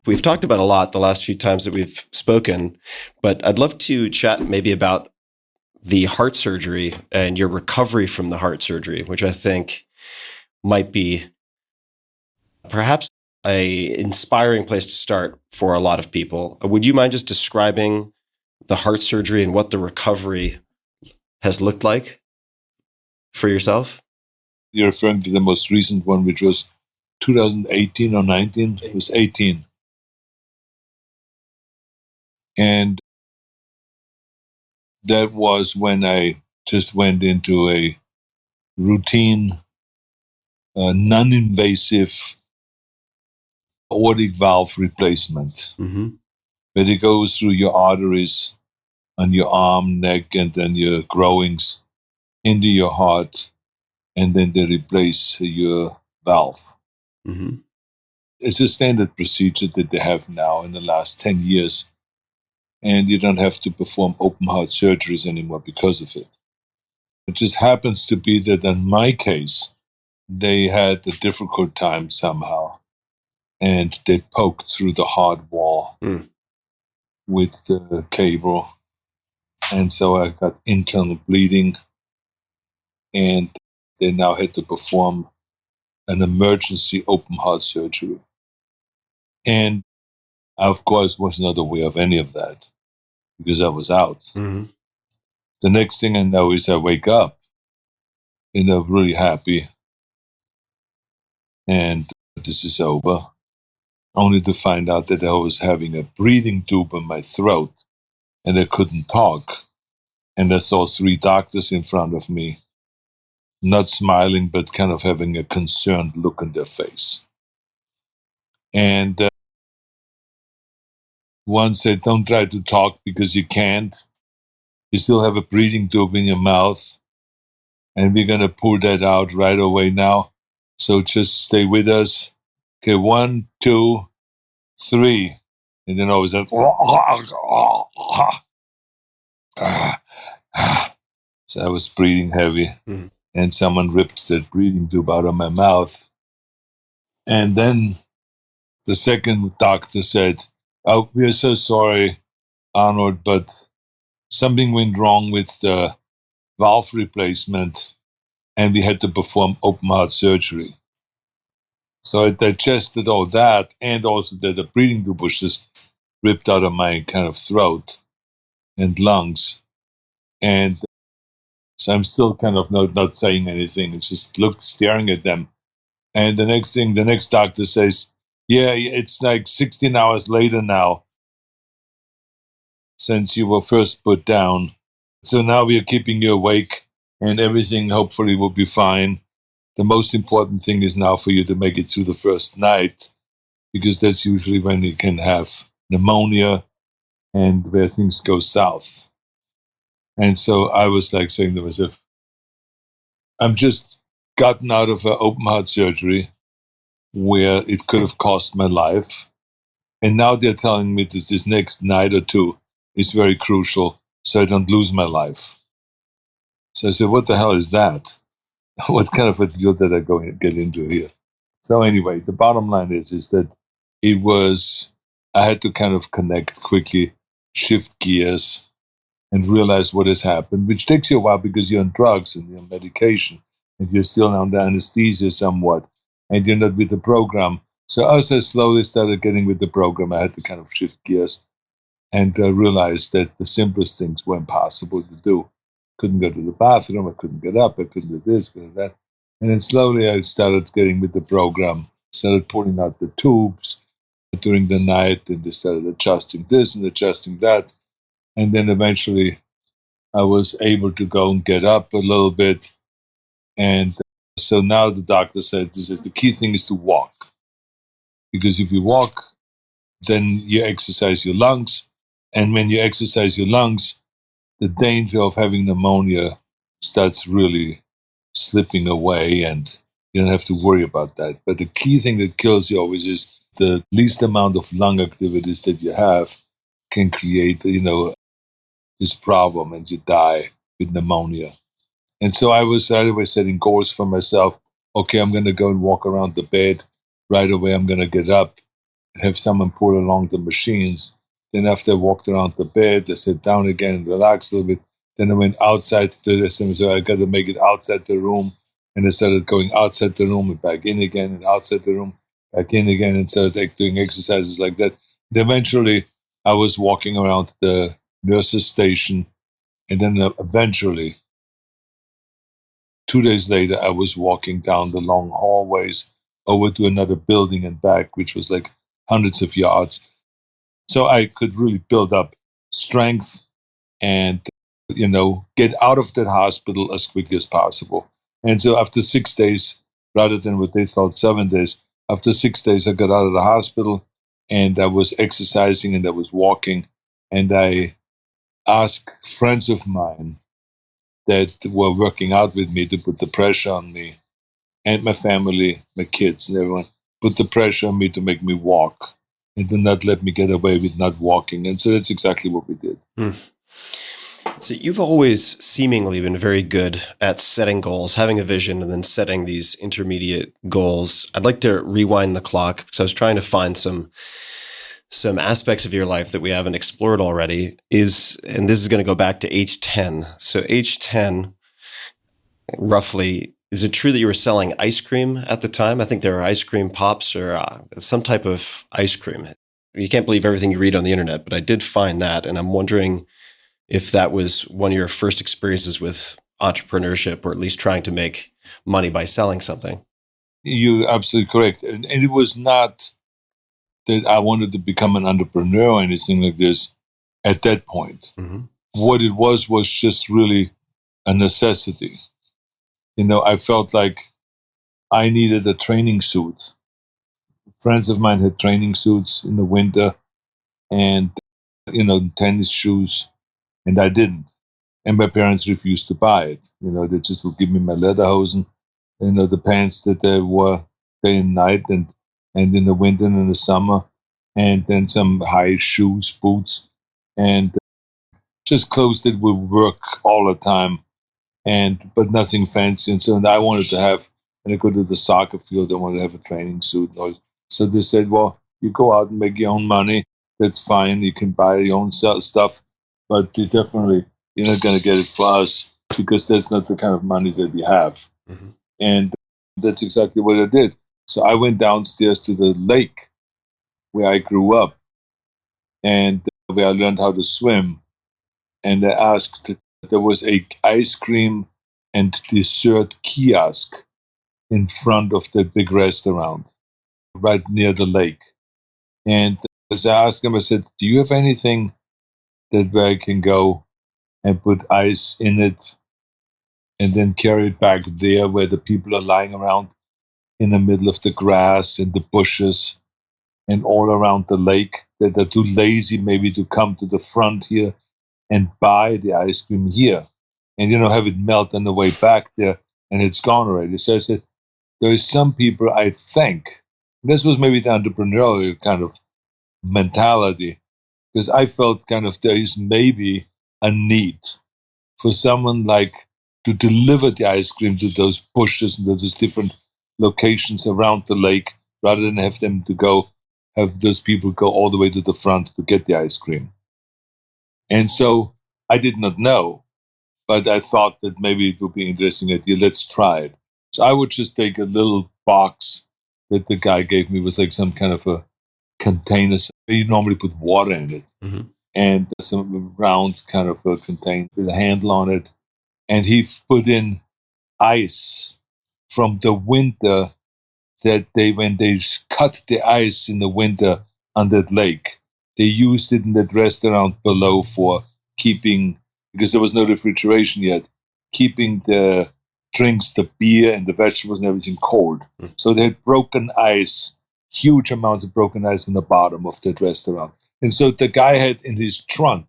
We've talked about a lot the last few times that we've spoken, but I'd love to chat maybe about the heart surgery and your recovery from the heart surgery, which I think might be perhaps a inspiring place to start for a lot of people. Would you mind just describing the heart surgery and what the recovery has looked like for yourself? You're referring to the most recent one, which was 2018 or 19? It was 18. And that was when I just went into a routine, non-invasive aortic valve replacement. Mm-hmm. But it goes through your arteries on your arm, neck, and then your growings into your heart, and then they replace your valve. Mm-hmm. It's a standard procedure that they have now in the last 10 years, and you don't have to perform open heart surgeries anymore because of it. It just happens to be that in my case, they had a difficult time somehow, and they poked through the heart wall with the cable. And so I got internal bleeding, and they now had to perform an emergency open heart surgery. And I, of course, was not aware of any of that because I was out. Mm-hmm. The next thing I know is I wake up, really happy, and this is over, only to find out that I was having a breathing tube in my throat, and I couldn't talk. And I saw 3 doctors in front of me, not smiling, but kind of having a concerned look on their face. And one said, don't try to talk because you can't. You still have a breathing tube in your mouth, and we're going to pull that out right away now. So just stay with us. Okay, 1, 2, 3. And then I was like, so I was breathing heavy. Mm-hmm. And someone ripped that breathing tube out of my mouth. And then the second doctor said, oh, we are so sorry, Arnold, but something went wrong with the valve replacement, and we had to perform open heart surgery. So I digested all that, and also that the breathing tube was just ripped out of my kind of throat and lungs. And so I'm still kind of not saying anything. It's just staring at them. And the next doctor says, yeah, it's like 16 hours later now since you were first put down. So now we are keeping you awake, and everything hopefully will be fine. The most important thing is now for you to make it through the first night, because that's usually when you can have pneumonia and where things go south. And so I was like saying to myself, I'm just gotten out of an open heart surgery where it could have cost my life. And now they're telling me that this next night or 2 is very crucial so I don't lose my life. So I said, what the hell is that? What kind of a deal did I get into here? So anyway, the bottom line is that I had to kind of connect quickly, shift gears, and realize what has happened, which takes you a while because you're on drugs and you're on medication, and you're still under anesthesia somewhat, and you're not with the program. So as I slowly started getting with the program, I had to kind of shift gears and realize that the simplest things were impossible to do. Couldn't go to the bathroom, I couldn't get up, I couldn't do this, couldn't do that. And then slowly I started getting with the program, started pulling out the tubes during the night, and they started adjusting this and adjusting that. And then eventually I was able to go and get up a little bit. And so now the doctor said, the key thing is to walk. Because if you walk, then you exercise your lungs. And when you exercise your lungs, the danger of having pneumonia starts really slipping away, and you don't have to worry about that. But the key thing that kills you always is the least amount of lung activities that you have can create, this problem, and you die with pneumonia. And so I was setting goals for myself. Okay, I'm going to go and walk around the bed. Right away, I'm going to get up have someone pull along the machines. Then after I walked around the bed, I sat down again and relaxed a little bit. Then I went outside so I got to make it outside the room. And I started going outside the room and back in again and outside the room, back in again, and started doing exercises like that. And eventually, I was walking around the nurse's station. And then eventually, 2 days later, I was walking down the long hallways over to another building and back, which was like hundreds of yards. So I could really build up strength and, get out of that hospital as quickly as possible. And so after 6 days, rather than what they thought 7 days, after 6 days, I got out of the hospital and I was exercising and I was walking. And I asked friends of mine that were working out with me to put the pressure on me, and my family, my kids, and everyone, put the pressure on me to make me walk and to not let me get away with not walking. And so that's exactly what we did. So you've always seemingly been very good at setting goals, having a vision, and then setting these intermediate goals. I'd like to rewind the clock because I was trying to find some aspects of your life that we haven't explored already, and this is going to go back to age 10. So age 10, roughly, is it true that you were selling ice cream at the time? I think there were ice cream pops or some type of ice cream. You can't believe everything you read on the internet, but I did find that, and I'm wondering if that was one of your first experiences with entrepreneurship, or at least trying to make money by selling something. You're absolutely correct. And it was not that I wanted to become an entrepreneur or anything like this at that point. Mm-hmm. What it was just really a necessity. I felt like I needed a training suit. Friends of mine had training suits in the winter and, tennis shoes, and I didn't. And my parents refused to buy it. They just would give me my lederhosen, the pants that they wore day and night, and in the winter and in the summer, and then some high shoes, boots, and just clothes that would work all the time, but nothing fancy. And so I wanted to have, when I go to the soccer field, I wanted to have a training suit. So they said, well, you go out and make your own money. That's fine. You can buy your own stuff, but you're not going to get it for us because that's not the kind of money that we have. Mm-hmm. And that's exactly what I did. So I went downstairs to the lake where I grew up and where I learned how to swim. And I asked, there was a ice cream and dessert kiosk in front of the big restaurant right near the lake. And as I asked him, I said, do you have anything that where I can go and put ice in it and then carry it back there where the people are lying around in the middle of the grass and the bushes and all around the lake, that are too lazy maybe to come to the front here and buy the ice cream here and, have it melt on the way back there and it's gone already. So I said, there is some people I think, this was maybe the entrepreneurial kind of mentality, because I felt kind of there is maybe a need for someone like to deliver the ice cream to those bushes and to those different locations around the lake rather than have those people go all the way to the front to get the ice cream. And so I did not know, but I thought that maybe it would be an interesting idea. Let's try it. So I would just take a little box that the guy gave me with like some kind of a container. You normally put water in it. Mm-hmm. And some round kind of a container with a handle on it. And he put in ice from the winter that when they cut the ice in the winter on that lake, they used it in that restaurant below for keeping, because there was no refrigeration yet, keeping the drinks, the beer and the vegetables and everything cold. Mm-hmm. So they had broken ice, huge amounts of broken ice in the bottom of that restaurant. And so the guy had in his trunk,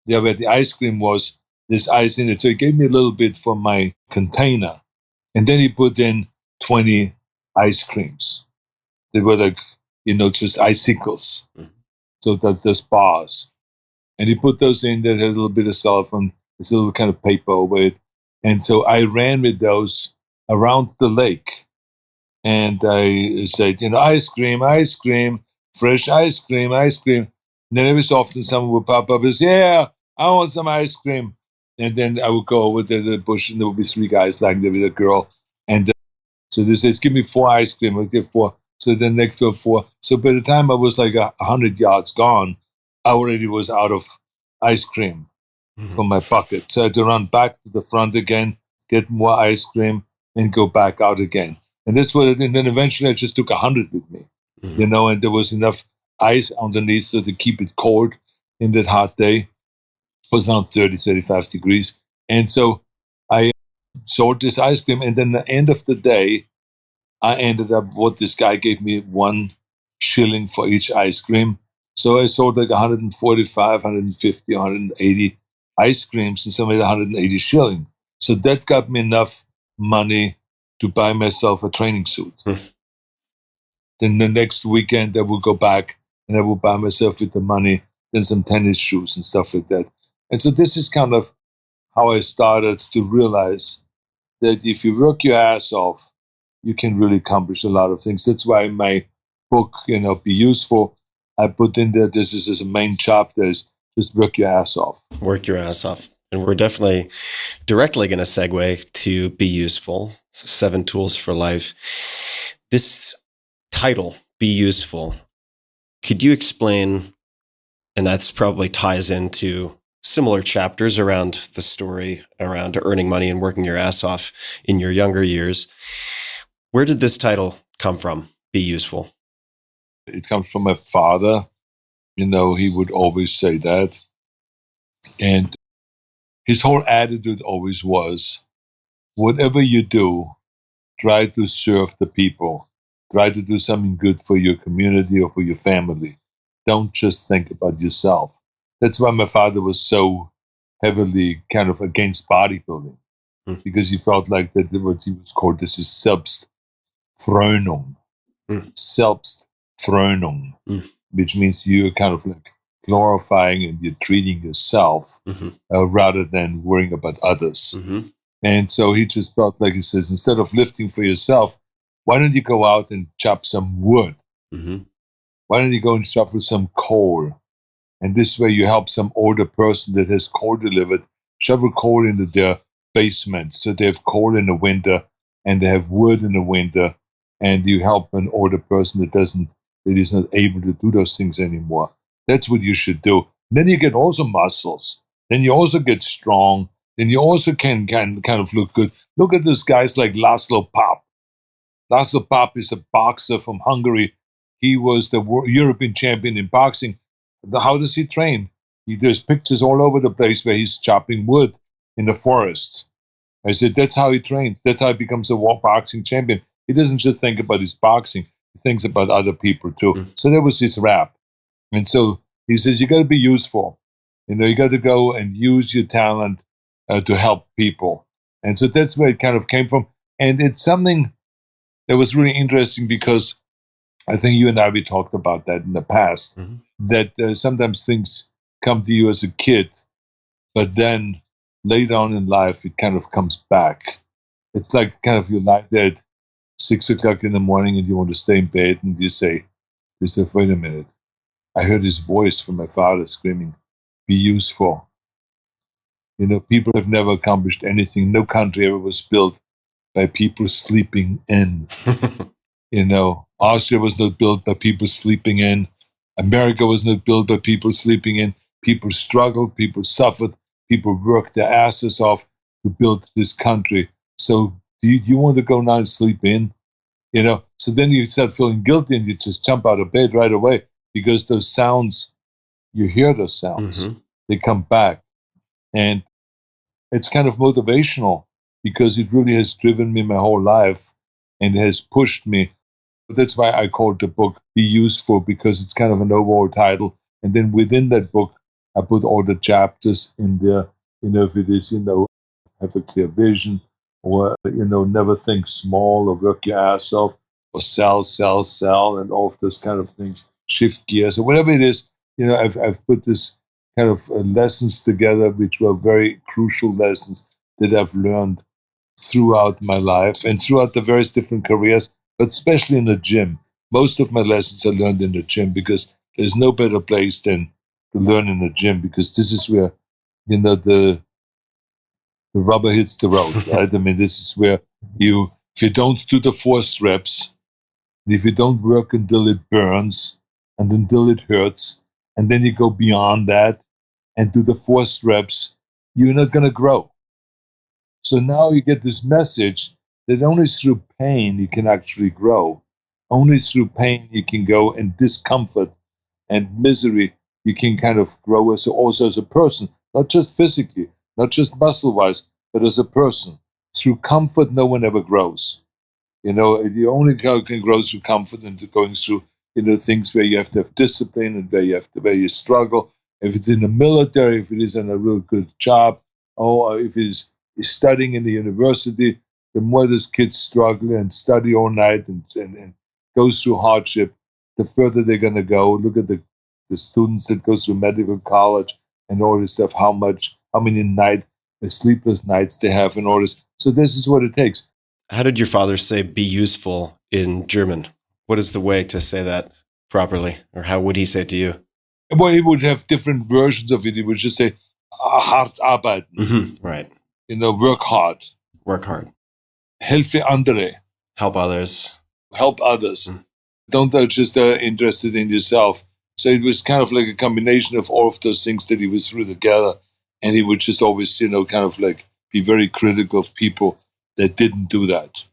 there where the ice cream was, this ice in it. So he gave me a little bit for my container. And then he put in 20 ice creams. They were like, just icicles. Mm-hmm. So that those bars. And he put those in there, had a little bit of cellophane, this little kind of paper over it. And so I ran with those around the lake. And I said, ice cream, fresh ice cream, ice cream. And then every so often someone would pop up and say, yeah, I want some ice cream. And then I would go over to the bush and there would be three guys lying there with a girl. And so they says, give me 4 ice cream. I'll get 4. So then next to 4. So by the time I was like 100 yards gone, I already was out of ice cream from my bucket. So I had to run back to the front again, get more ice cream, and go back out again. And that's what and then eventually I just took 100 with me, and there was enough ice underneath so to keep it cold in that hot day. It was around 30, 35 degrees. And so I sold this ice cream. And then at the end of the day, I ended up, what this guy gave me 1 shilling for each ice cream. So I sold like 145, 150, 180 ice creams and so I made 180 shilling. So that got me enough money to buy myself a training suit. Then the next weekend I would go back and I would buy myself with the money, then some tennis shoes and stuff like that. And so this is kind of how I started to realize that if you work your ass off, you can really accomplish a lot of things. That's why my book, Be Useful, I put in there, this is as a main chapter, is just work your ass off. Work your ass off. And we're definitely directly going to segue to Be Useful, 7 Tools for Life. This title, Be Useful, could you explain, and that's probably ties into similar chapters around the story around earning money and working your ass off in your younger years. Where did this title come from, Be Useful? It comes from my father. He would always say that. And his whole attitude always was, whatever you do, try to serve the people. Try to do something good for your community or for your family. Don't just think about yourself. That's why my father was so heavily kind of against bodybuilding, because he felt like that what he was called, this is Selbstfrönung. Selbstfrönung, which means you're kind of like glorifying and you're treating yourself rather than worrying about others. And so he just felt like, he says, instead of lifting for yourself, why don't you go out and chop some wood? Why don't you go and shovel some coal? And this way you help some older person that has coal delivered, shovel coal into their basement. So they have coal in the winter and they have wood in the winter. And you help an older person that is not able to do those things anymore. That's what you should do. Then you get also muscles. Then you also get strong. Then you also can kind of look good. Look at those guys like Laszlo Papp. Laszlo Papp is a boxer from Hungary. He was the European champion in boxing. How does he train? There's pictures all over the place where he's chopping wood in the forest. I said, that's how he trains. That's how he becomes a boxing champion. He doesn't just think about his boxing. He thinks about other people too. So that was his rap. And so he says, you got to be useful. You got to go and use your talent to help people. And so that's where it kind of came from. And it's something that was really interesting because I think you and I, we talked about that in the past, that sometimes things come to you as a kid, but then later on in life, it kind of comes back. It's like kind of you lie there at 6 o'clock in the morning and you want to stay in bed and you say, wait a minute. I heard his voice from my father screaming, be useful. People have never accomplished anything. No country ever was built by people sleeping in. Austria was not built by people sleeping in. America was not built by people sleeping in. People struggled, people suffered, people worked their asses off to build this country. So do you want to go now and sleep in? So then you start feeling guilty and you just jump out of bed right away because those sounds, you hear those sounds, they come back. And it's kind of motivational because it really has driven me my whole life and has pushed me. That's why I called the book Be Useful, because it's kind of an overall title. And then within that book, I put all the chapters in there. If it is, have a clear vision, or, never think small, or work your ass off, or sell, and all of those kind of things, shift gears, or whatever it is. I've put this kind of lessons together, which were very crucial lessons that I've learned throughout my life and throughout the various different careers, but especially in the gym. Most of my lessons I learned in the gym, because there's no better place than to learn in the gym, because this is where, the rubber hits the road, right? I mean, this is where if you don't do the forced reps, and if you don't work until it burns and until it hurts, and then you go beyond that and do the forced reps, you're not going to grow. So now you get this message that only through pain you can actually grow. Only through pain you can go, and discomfort and misery you can kind of grow also as a person, not just physically, not just muscle-wise, but as a person. Through comfort, no one ever grows. You only can grow through comfort and going through, things where you have to have discipline and where you struggle. If it's in the military, if it is in a real good job, or if it is studying in the university, the more those kids struggle and study all night and go through hardship, the further they're going to go. Look at the students that go through medical college and all this stuff, how many sleepless nights they have and all this. So this is what it takes. How did your father say "be useful" in German? What is the way to say that properly? Or how would he say it to you? Well, he would have different versions of it. He would just say, hart arbeiten. Mm-hmm. Right. Work hard. Work hard. Helfe andere. Help others. Help others. Mm. Don't just interested in yourself. So it was kind of like a combination of all of those things that he was through together. And he would just always, kind of like be very critical of people that didn't do that.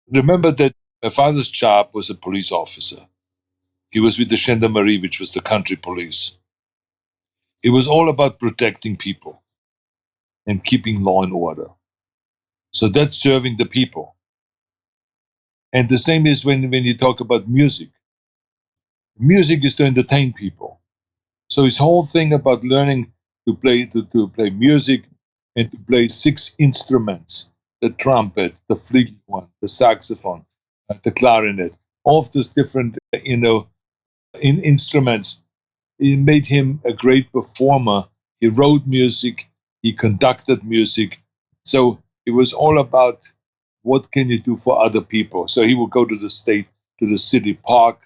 Remember that my father's job was a police officer. He was with the Gendarmerie, which was the country police. It was all about protecting people and keeping law and order. So that's serving the people. And the same is when you talk about music. Music is to entertain people. So his whole thing about learning to play music and to play 6 instruments, the trumpet, the flugelhorn, the saxophone, the clarinet, all of those different, instruments, it made him a great performer. He wrote music, he conducted music. So it was all about what can you do for other people. So he would go to the city park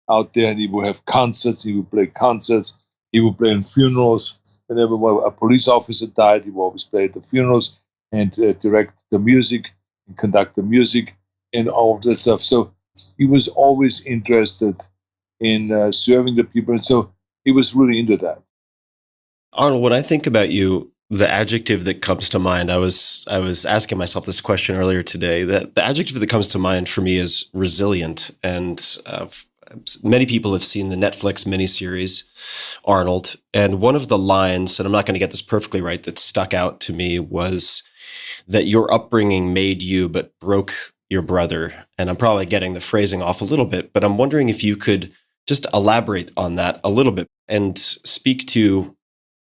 out there, and he would have concerts. He would play concerts. He would play in funerals. Whenever a police officer died, he would always play at the funerals and direct the music and conduct the music and all of that stuff. So he was always interested in serving the people. And so he was really into that. Arnold, when I think about you, the adjective that comes to mind, I was asking myself this question earlier today, that the adjective that comes to mind for me is resilient. And many people have seen the Netflix miniseries Arnold. And one of the lines, and I'm not going to get this perfectly right, that stuck out to me was that your upbringing made you but broke your brother. And I'm probably getting the phrasing off a little bit, but I'm wondering if you could just elaborate on that a little bit and speak to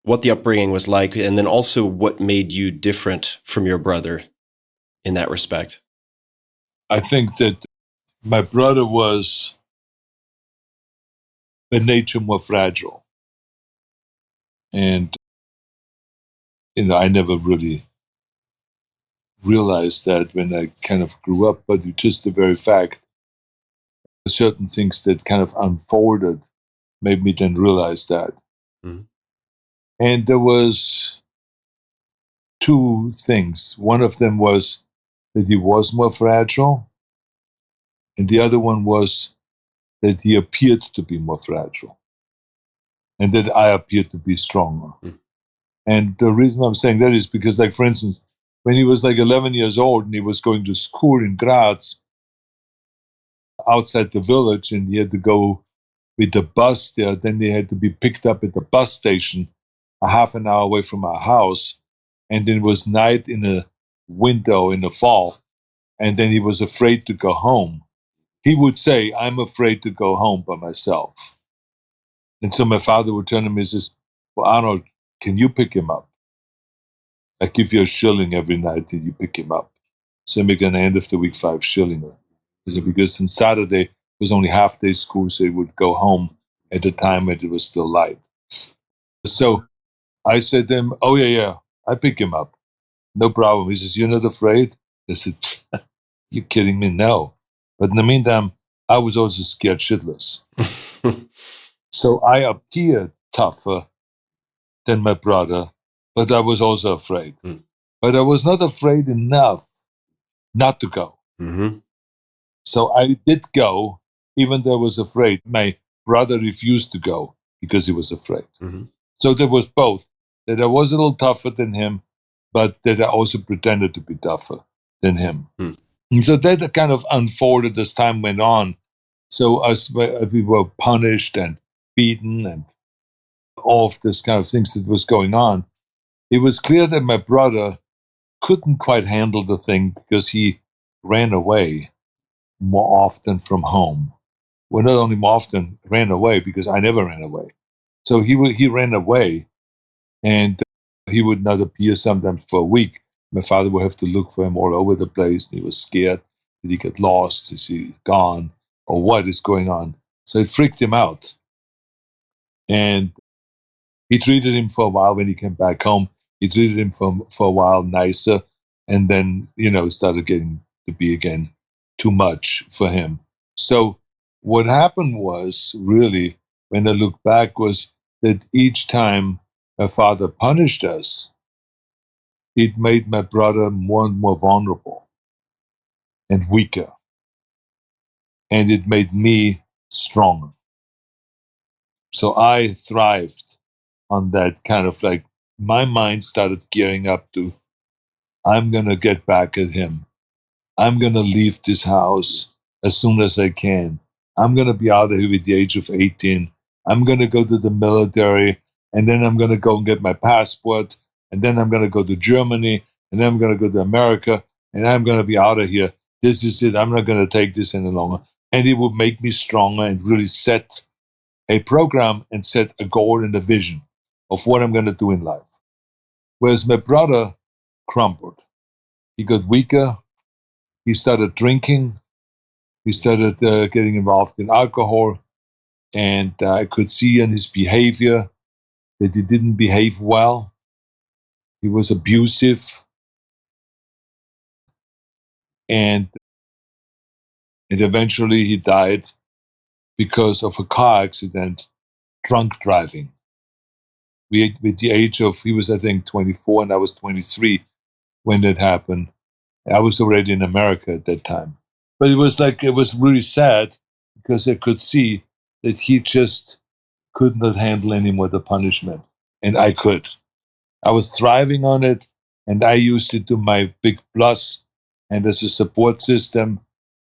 what the upbringing was like, and then also what made you different from your brother in that respect. I think that my brother was by nature more fragile. And, I never really realized that when I kind of grew up, but just the very fact, certain things that kind of unfolded made me then realize that. Mm-hmm. And there was 2 things. One of them was that he was more fragile, and the other one was that he appeared to be more fragile, and that I appeared to be stronger. Mm. And the reason I'm saying that is because, like, for instance, when he was like 11 years old and he was going to school in Graz, outside the village, and he had to go with the bus there, then they had to be picked up at the bus station a half an hour away from our house, and then it was night in the window in the fall, and then he was afraid to go home. He would say, "I'm afraid to go home by myself." And so my father would turn to me and says, "Well, Arnold, can you pick him up? I give you a shilling every night till you pick him up. So I make an end of the week 5 shilling." Because on Saturday was only half day school, so he would go home at the time when it was still light. So I said to him, "Oh yeah, I pick him up. No problem." He says, "You're not afraid?" I said, "You kidding me? No." But in the meantime, I was also scared shitless. So I appeared tougher than my brother, but I was also afraid. But I was not afraid enough not to go. Mm-hmm. So I did go, even though I was afraid. My brother refused to go because he was afraid. Mm-hmm. So there was both, that I was a little tougher than him, but that I also pretended to be tougher than him. And so that kind of unfolded as time went on. So as we were punished and beaten and all of this kind of things that was going on, it was clear that my brother couldn't quite handle the thing because he ran away more often from home. Well, not only more often ran away, because I never ran away. So he ran away, and he would not appear sometimes for a week. My father would have to look for him all over the place, and he was scared that he get lost, is he gone, or what is going on. So it freaked him out. And he treated him for a while when he came back home. He treated him for a while nicer, and then, it started getting to be again too much for him. So what happened was, really, when I look back, was that each time my father punished us, it made my brother more and more vulnerable and weaker. And it made me stronger. So I thrived on that kind of like, my mind started gearing up to, I'm going to get back at him. I'm going to leave this house as soon as I can. I'm going to be out of here at the age of 18. I'm going to go to the military, and then I'm going to go and get my passport, and then I'm going to go to Germany, and then I'm going to go to America, and I'm going to be out of here. This is it. I'm not going to take this any longer. And it would make me stronger and really set a program and set a goal and a vision of what I'm going to do in life. Whereas my brother crumbled. He got weaker. He started drinking. He started getting involved in alcohol. And I could see in his behavior that he didn't behave well. He was abusive. And eventually he died because of a car accident, drunk driving. With the age of, he was, I think, 24, and I was 23 when that happened. I was already in America at that time. But it was really sad, because I could see that he just could not handle any more the punishment. And I could. I was thriving on it, and I used it to my big plus and as a support system.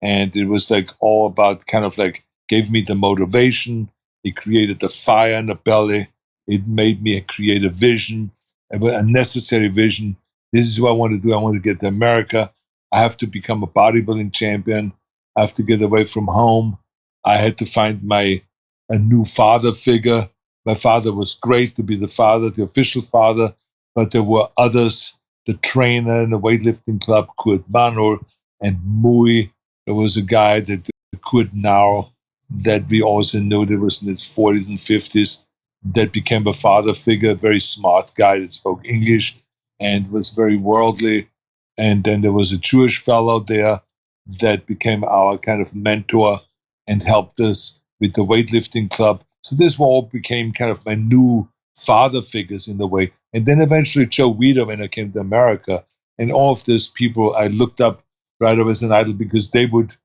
And it was like all about, kind of like, gave me the motivation. It created the fire in the belly. It made me create a vision, a necessary vision. This is what I want to do. I want to get to America. I have to become a bodybuilding champion. I have to get away from home. I had to find a new father figure. My father was great to be the father, the official father, but there were others, the trainer in the weightlifting club, Kurt Arnold, and Mui. There was a guy that Kurt now, that we also knew that was in his 40s and 50s, that became a father figure, a very smart guy that spoke English and was very worldly. And then there was a Jewish fellow there that became our kind of mentor and helped us with the weightlifting club. So this all became kind of my new father figures in the way. And then eventually Joe Weider, when I came to America, and all of these people I looked up right away as an idol, because they would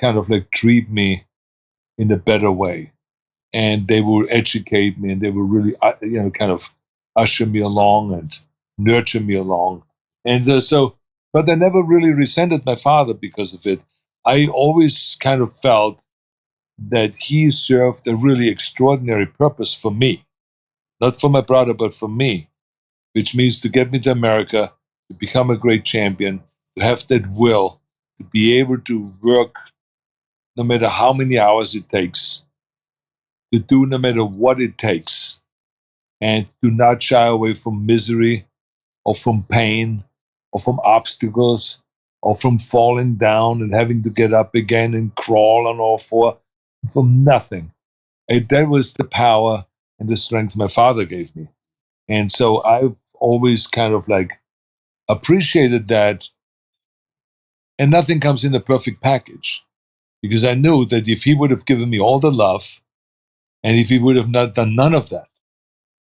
kind of like treat me in a better way. And they would educate me, and they would really, kind of usher me along and nurture me along. And but I never really resented my father because of it. I always kind of felt that he served a really extraordinary purpose for me, not for my brother, but for me, which means to get me to America, to become a great champion, to have that will, to be able to work no matter how many hours it takes, to do no matter what it takes, and do not shy away from misery or from pain or from obstacles or from falling down and having to get up again and crawl on all four, from nothing. And that was the power and the strength my father gave me. And so I've always kind of like appreciated that. And nothing comes in a perfect package. because I knew that if he would have given me all the love, and if he would have not done none of that,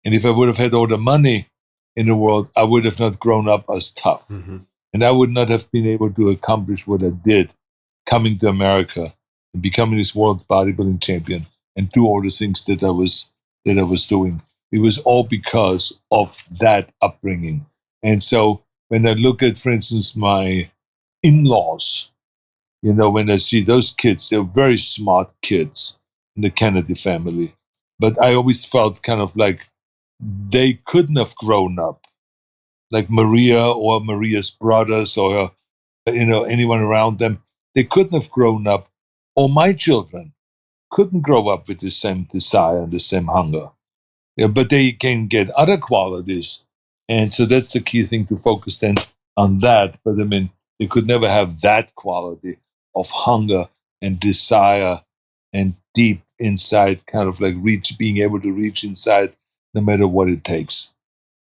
and if I would have had all the money in the world, I would have not grown up as tough. Mm-hmm. And I would not have been able to accomplish what I did, coming to America and becoming this world bodybuilding champion and do all the things that I was doing. It was all because of that upbringing. And so when I look at, for instance, my in-laws, when I see those kids, they're very smart kids in the Kennedy family. But I always felt kind of like they couldn't have grown up like Maria or Maria's brothers or, anyone around them. They couldn't have grown up, or my children couldn't grow up with the same desire and the same hunger. But they can get other qualities. And so that's the key thing, to focus then on that. But I mean, they could never have that quality of hunger and desire and deep inside, kind of like being able to reach inside no matter what it takes.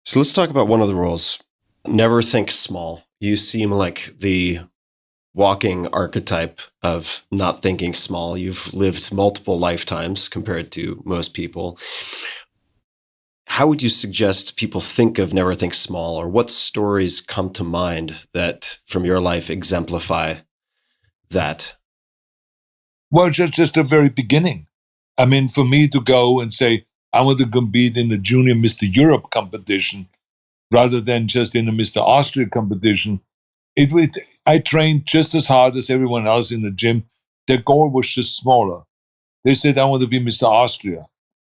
So let's talk about one of the rules. Never think small. You seem like the walking archetype of not thinking small. You've lived multiple lifetimes compared to most people. How would you suggest people think of never think small, or what stories come to mind that from your life exemplify that? Well, just the very beginning. I mean, for me to go and say, I want to compete in the Junior Mr. Europe competition rather than just in the Mr. Austria competition, I trained just as hard as everyone else in the gym. Their goal was just smaller. They said, I want to be Mr. Austria.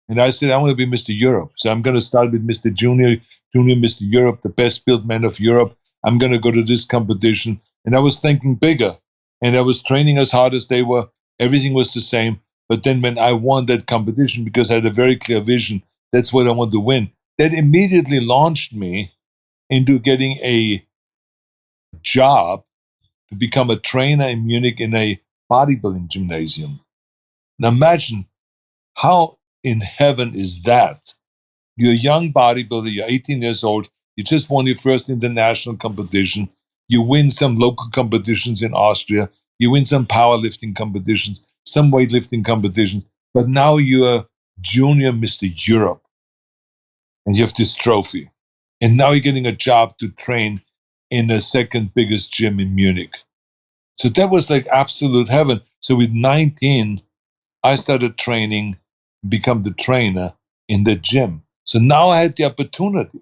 And I said, I want to be Mr. Europe. So I'm going to start with Mr. Junior Mr. Europe, the best built man of Europe. I'm going to go to this competition. And I was thinking bigger. And I was training as hard as they were. Everything was the same. But then when I won that competition, because I had a very clear vision, that's what I want to win, that immediately launched me into getting a job to become a trainer in Munich in a bodybuilding gymnasium. Now imagine, how in heaven is that? You're a young bodybuilder, you're 18 years old, you just won your first international competition, you win some local competitions in Austria, you win some powerlifting competitions, some weightlifting competitions, but now you're Junior Mr. Europe, and you have this trophy. And now you're getting a job to train in the second biggest gym in Munich. So that was like absolute heaven. So with 19, I started training, become the trainer in the gym. So now I had the opportunity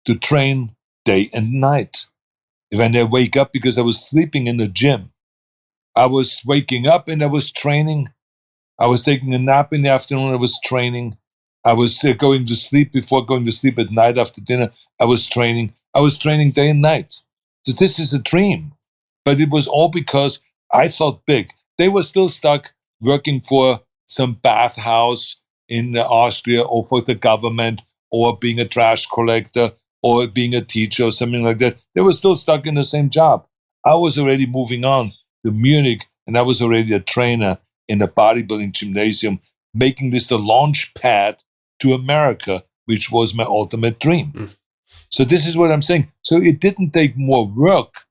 to train day and night. If I never wake up because I was sleeping in the gym, I was waking up and I was training. I was taking a nap in the afternoon. I was training. I was going to sleep before going to sleep at night after dinner. I was training. I was training day and night. So this is a dream. But it was all because I thought big. They were still stuck working for some bathhouse in Austria, or for the government, or being a trash collector, or being a teacher or something like that. They were still stuck in the same job. I was already moving on to Munich, and I was already a trainer in a bodybuilding gymnasium, making this the launch pad to America, which was my ultimate dream. Mm. So this is what I'm saying. So it didn't take more work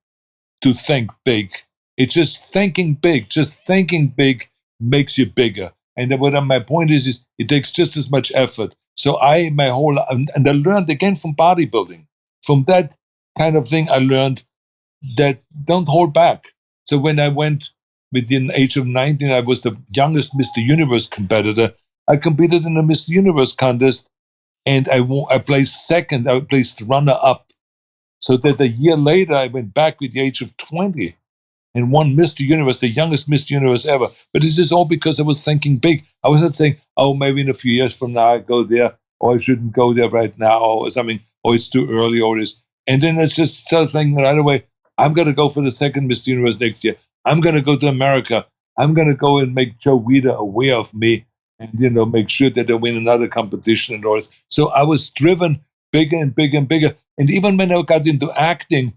to think big. It's just thinking big. Just thinking big makes you bigger. And then my point is it takes just as much effort. So and I learned again from bodybuilding. From that kind of thing, I learned that don't hold back. So when I went within the age of 19, I was the youngest Mr. Universe competitor. I competed in a Mr. Universe contest, and I placed second. I placed runner-up. So that a year later, I went back with the age of 20 and won Mr. Universe, the youngest Mr. Universe ever. But this is all because I was thinking big. I was not saying, oh, maybe in a few years from now I go there, or I shouldn't go there right now, or something, or it's too early, or this. And then it's just start thinking right away, I'm going to go for the second Mr. Universe next year. I'm going to go to America. I'm going to go and make Joe Weider aware of me, and make sure that I win another competition and all this. So I was driven bigger and bigger and bigger. And even when I got into acting,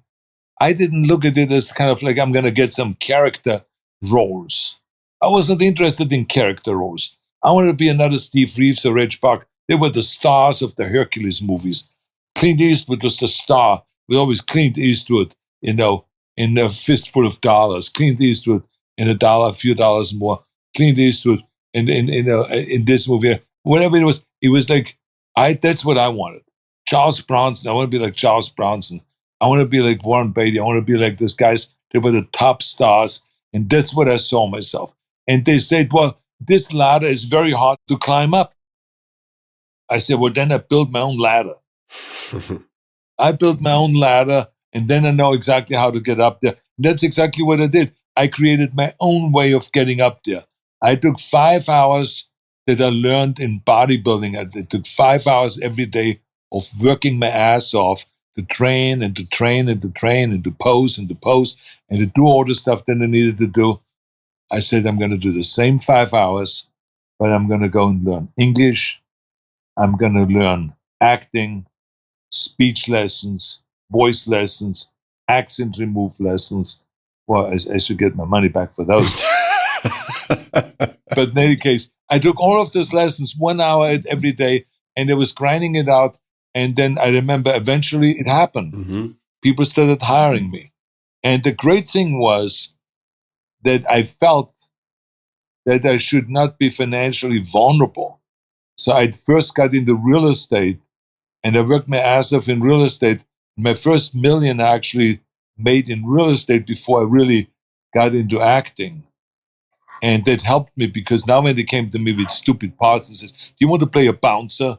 I didn't look at it as kind of like I'm going to get some character roles. I wasn't interested in character roles. I wanted to be another Steve Reeves or Reg Park. They were the stars of the Hercules movies. Clint Eastwood was the star. It was always Clint Eastwood, in A Fistful of Dollars. Clint Eastwood and a few dollars more. Clint Eastwood in this movie, whatever it was like, that's what I wanted. Charles Bronson, I want to be like Charles Bronson. I want to be like Warren Beatty. I want to be like those guys that were the top stars. And that's what I saw myself. And they said, well, this ladder is very hard to climb up. I said, well, then I built my own ladder. I built my own ladder, and then I know exactly how to get up there. And that's exactly what I did. I created my own way of getting up there. I took 5 hours that I learned in bodybuilding. I took 5 hours every day of working my ass off to train and to train and to train and to pose and to pose and to do all the stuff that I needed to do. I said, I'm going to do the same 5 hours, but I'm going to go and learn English. I'm going to learn acting, speech lessons, voice lessons, accent remove lessons. Well, I should get my money back for those. But in any case, I took all of those lessons 1 hour every day, and I was grinding it out. And then I remember eventually it happened. Mm-hmm. People started hiring me. And the great thing was that I felt that I should not be financially vulnerable. So I first got into real estate, and I worked my ass off in real estate. My first million I actually made in real estate before I really got into acting. And that helped me, because now when they came to me with stupid parts and says, do you want to play a bouncer?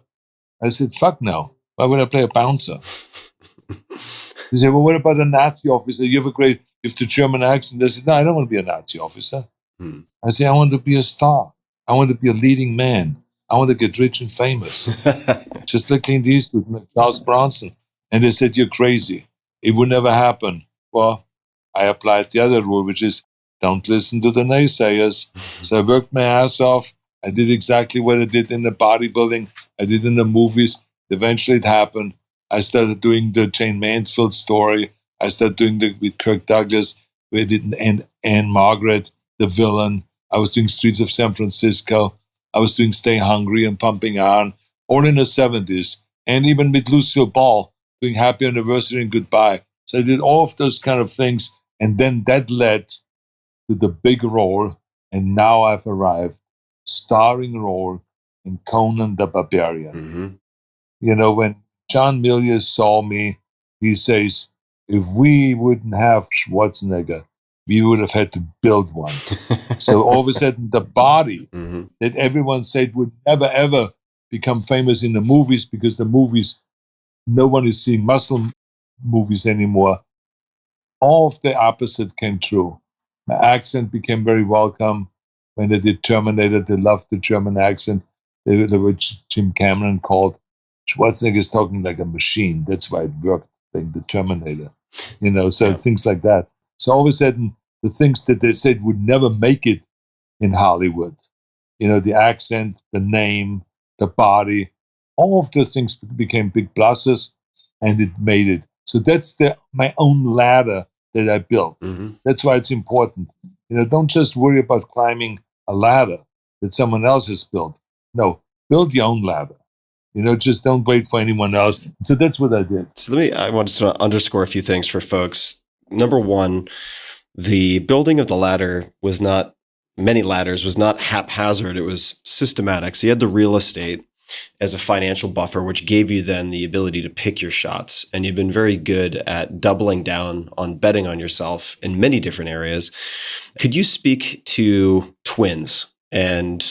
I said, fuck no. Why would I play a bouncer? They said, well, what about a Nazi officer? You have the German accent. I said, no, I don't want to be a Nazi officer. I said, I want to be a star. I want to be a leading man. I want to get rich and famous. Just like Clint Eastwood and Charles Bronson. And they said, you're crazy. It would never happen. Well, I applied the other rule, which is don't listen to the naysayers. So I worked my ass off. I did exactly what I did in the bodybuilding. I did in the movies. Eventually it happened. I started doing the Jane Mansfield story. I started doing with Kirk Douglas. We did Anne Margaret, the villain. I was doing Streets of San Francisco. I was doing Stay Hungry and Pumping Iron, all in the 70s. And even with Lucille Ball, doing Happy Anniversary and Goodbye. So I did all of those kind of things. And then that led to the big role. And now I've arrived, starring role in Conan the Barbarian. Mm-hmm. You know, when John Milius saw me, he says, if we wouldn't have Schwarzenegger, we would have had to build one. So all of a sudden, the body Mm-hmm. that everyone said would never, ever become famous in the movies, because the movies, no one is seeing muscle movies anymore. All of the opposite came true. My accent became very welcome. When they did Terminator, they loved the German accent. They were Jim Cameron called Schwarzenegger's talking like a machine. That's why it worked, like the Terminator. You know, so things like that. So all of a sudden, the things that they said would never make it in Hollywood, you know, the accent, the name, the body, all of those things became big pluses, and it made it. So that's my own ladder that I built. Mm-hmm. That's why it's important. You know, don't just worry about climbing a ladder that someone else has built. No, build your own ladder. You know, just don't wait for anyone else. So that's what I did. So I want to underscore a few things for folks. Number one, the building of the ladder many ladders was not haphazard. It was systematic. So you had the real estate as a financial buffer, which gave you then the ability to pick your shots. And you've been very good at doubling down on betting on yourself in many different areas. Could you speak to Twins and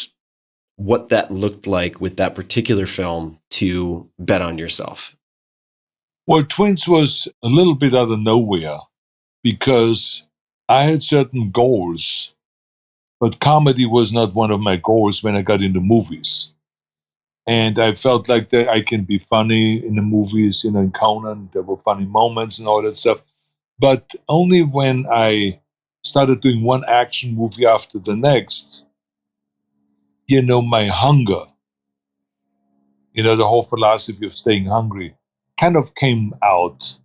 what that looked like with that particular film to bet on yourself? Well, Twins was a little bit out of nowhere, because I had certain goals, but comedy was not one of my goals when I got into movies. And I felt like that I can be funny in the movies, you know, in Conan, there were funny moments and all that stuff. But only when I started doing one action movie after the next, you know, my hunger, you know, the whole philosophy of staying hungry kind of came out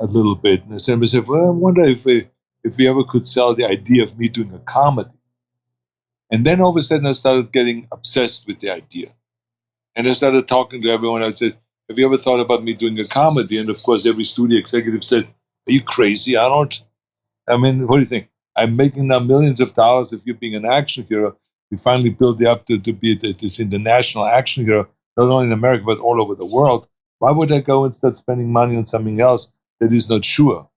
a little bit. And I said to myself, well, I wonder if we ever could sell the idea of me doing a comedy. And then all of a sudden I started getting obsessed with the idea. And I started talking to everyone. I said, have you ever thought about me doing a comedy? And of course, every studio executive said, are you crazy, Arnold? I mean, what do you think? I'm making now millions of dollars if you're being an action hero. We finally built you up to be this international action hero, not only in America, but all over the world. Why would I go and start spending money on something else that is not sure?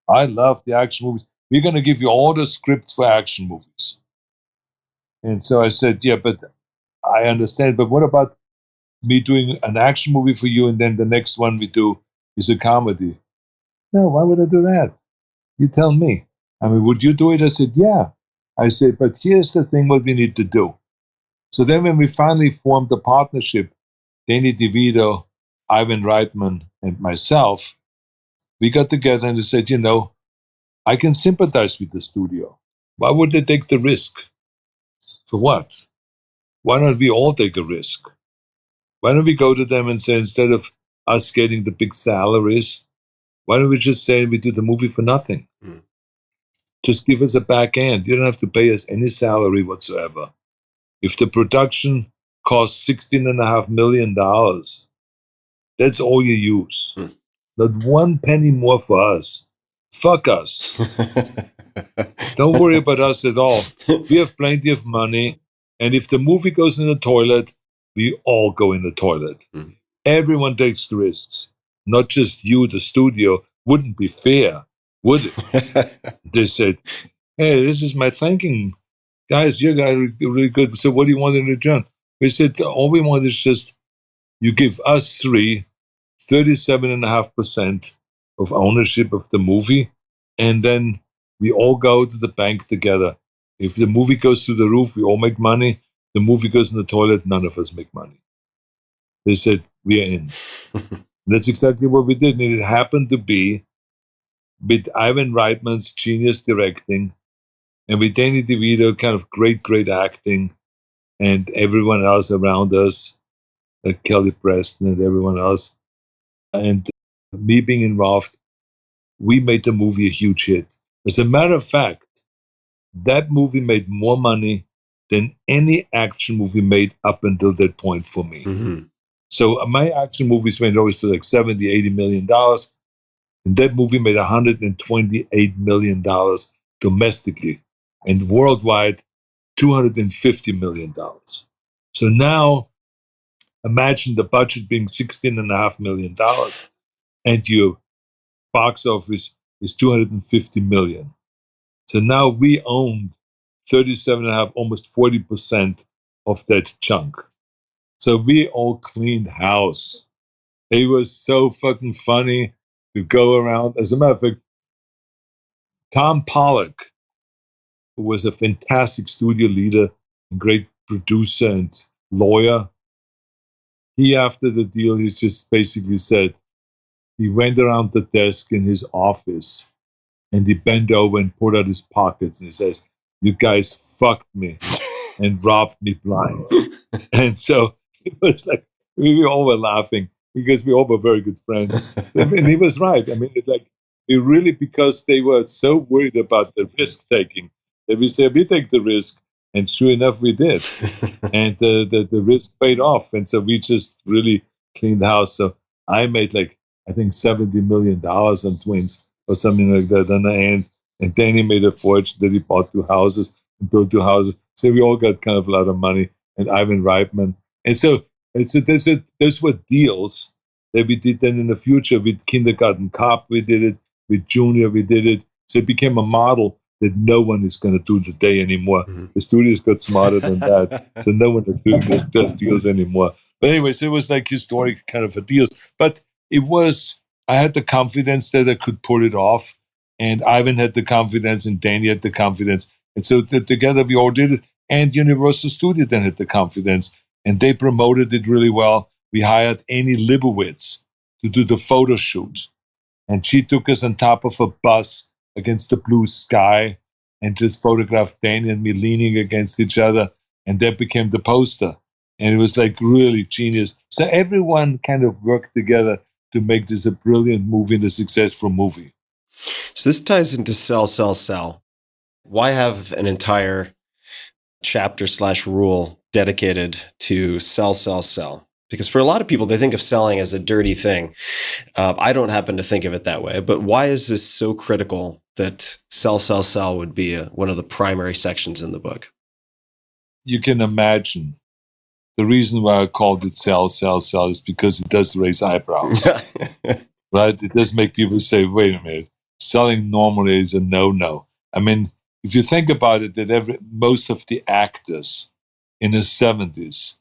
I love the action movies. We're going to give you all the scripts for action movies. And so I said, yeah, but I understand. But what about me doing an action movie for you, and then the next one we do is a comedy? No, why would I do that? You tell me. I mean, would you do it? I said, yeah. I said, but here's the thing what we need to do. So then when we finally formed the partnership, Danny DeVito, Ivan Reitman, and myself, we got together and said, you know, I can sympathize with the studio. Why would they take the risk? For what? Why don't we all take a risk? Why don't we go to them and say, instead of us getting the big salaries, why don't we just say we do the movie for nothing? Mm. Just give us a back end. You don't have to pay us any salary whatsoever. If the production costs $16.5 million, that's all you use. Mm. Not one penny more for us. Fuck us. Don't worry about us at all. We have plenty of money. And if the movie goes in the toilet, we all go in the toilet. Mm. Everyone takes risks. Not just you, the studio. Wouldn't be fair, would it? They said, hey, this is my thinking. Guys, you guys are really good. So what do you want in return? We said, all we want is just you give us 37.5% of ownership of the movie, and then we all go to the bank together. If the movie goes through the roof, we all make money. The movie goes in the toilet, none of us make money. They said, we are in. That's exactly what we did. And it happened to be with Ivan Reitman's genius directing and with Danny DeVito, kind of great acting, and everyone else around us, like Kelly Preston and everyone else. And me being involved, we made the movie a huge hit. As a matter of fact, that movie made more money than any action movie made up until that point for me. Mm-hmm. So my action movies went always to like $70, $80 million. And that movie made $128 million domestically. And worldwide, $250 million. So now, imagine the budget being $16.5 million, and your box office is $250 million. So now we owned 37.5, almost 40% of that chunk. So we all cleaned house. It was so fucking funny to go around. As a matter of fact, Tom Pollock, who was a fantastic studio leader and great producer and lawyer, he, after the deal, he just basically said, he went around the desk in his office and he bent over and pulled out his pockets and he says, you guys fucked me and robbed me blind. And so it was like, we all were laughing because we all were very good friends. So, I mean, he was right. I mean, it really, because they were so worried about the risk taking, that we said, we take the risk. And sure enough, we did. And the risk paid off. And so we just really cleaned the house. So I made I think $70 million on Twins or something like that on the end. And Danny made a fortune that he bought 2 houses and built 2 houses. So we all got kind of a lot of money. And Ivan Reitman. And so those were deals that we did then in the future. With Kindergarten Cop, we did it. With Junior, we did it. So it became a model that no one is going to do today anymore. Mm-hmm. The studios got smarter than that. So no one is doing those deals anymore. But anyways, it was like historic kind of a deals. But it was, I had the confidence that I could pull it off. And Ivan had the confidence and Danny had the confidence. And so together we all did it. And Universal Studio then had the confidence. And they promoted it really well. We hired Annie Leibovitz to do the photo shoot. And she took us on top of a bus against the blue sky and just photographed Danny and me leaning against each other. And that became the poster. And it was like really genius. So everyone kind of worked together to make this a brilliant movie and a successful movie. So this ties into sell, sell, sell. Why have an entire chapter/rule dedicated to sell, sell, sell? Because for a lot of people, they think of selling as a dirty thing. I don't happen to think of it that way. But why is this so critical that sell, sell, sell would be one of the primary sections in the book. You can imagine the reason why I called it sell, sell, sell is because it does raise eyebrows, right? It does make people say, wait a minute, selling normally is a no-no. I mean, if you think about it, that most of the actors in the 70s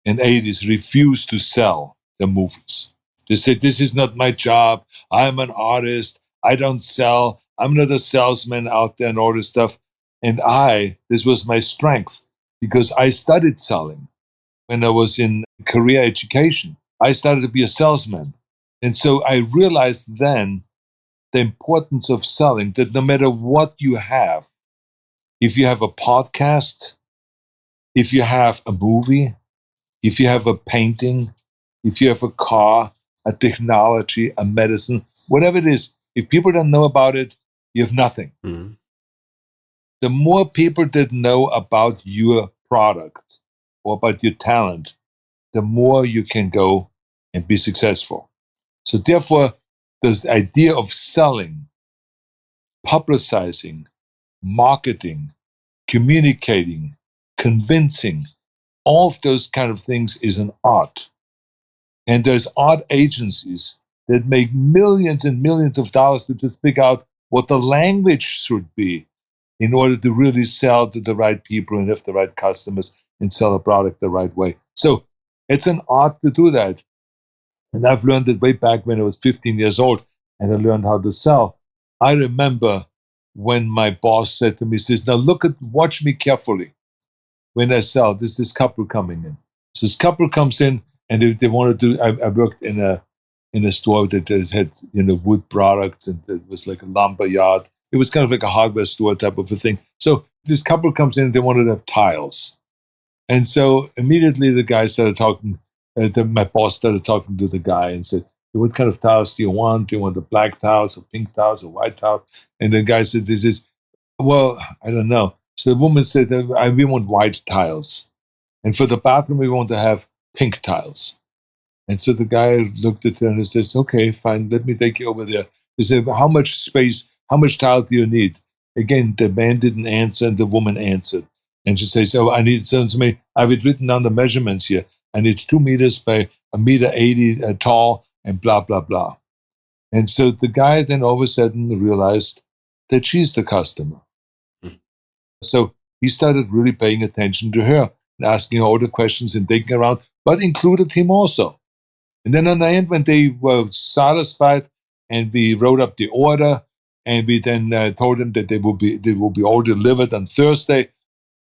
and 80s refused to sell their movies. They said, this is not my job. I'm an artist. I don't sell. I'm not a salesman out there and all this stuff. And this was my strength because I studied selling when I was in career education. I started to be a salesman. And so I realized then the importance of selling, that no matter what you have, if you have a podcast, if you have a movie, if you have a painting, if you have a car, a technology, a medicine, whatever it is, if people don't know about it, you have nothing. Mm-hmm. The more people that know about your product or about your talent, the more you can go and be successful. So therefore, this idea of selling, publicizing, marketing, communicating, convincing, all of those kind of things is an art. And there's art agencies that make millions and millions of dollars to just figure out what the language should be in order to really sell to the right people and have the right customers and sell a product the right way. So it's an art to do that. And I've learned it way back when I was 15 years old and I learned how to sell. I remember when my boss said to me, he says, now watch me carefully when I sell. There's this couple coming in. So this couple comes in and they want to do, I worked in a store that had, wood products, and it was like a lumber yard. It was kind of like a hardware store type of a thing. So this couple comes in and they wanted to have tiles. And so immediately the guy started talking, my boss started talking to the guy and said, what kind of tiles do you want? Do you want the black tiles or pink tiles or white tiles? And the guy said, well, I don't know. So the woman said, we want white tiles. And for the bathroom, we want to have pink tiles. And so the guy looked at her and says, okay, fine, let me take you over there. He said, how much space, how much tile do you need? Again, the man didn't answer and the woman answered. And she says, I need, so to me, I have it written down the measurements here. I need 2 meters by 1.80 meters tall and blah, blah, blah. And so the guy then all of a sudden realized that she's the customer. So he started really paying attention to her and asking her all the questions and taking her around, but included him also. And then in the end, when they were satisfied and we wrote up the order and we then told them that they will be all delivered on Thursday,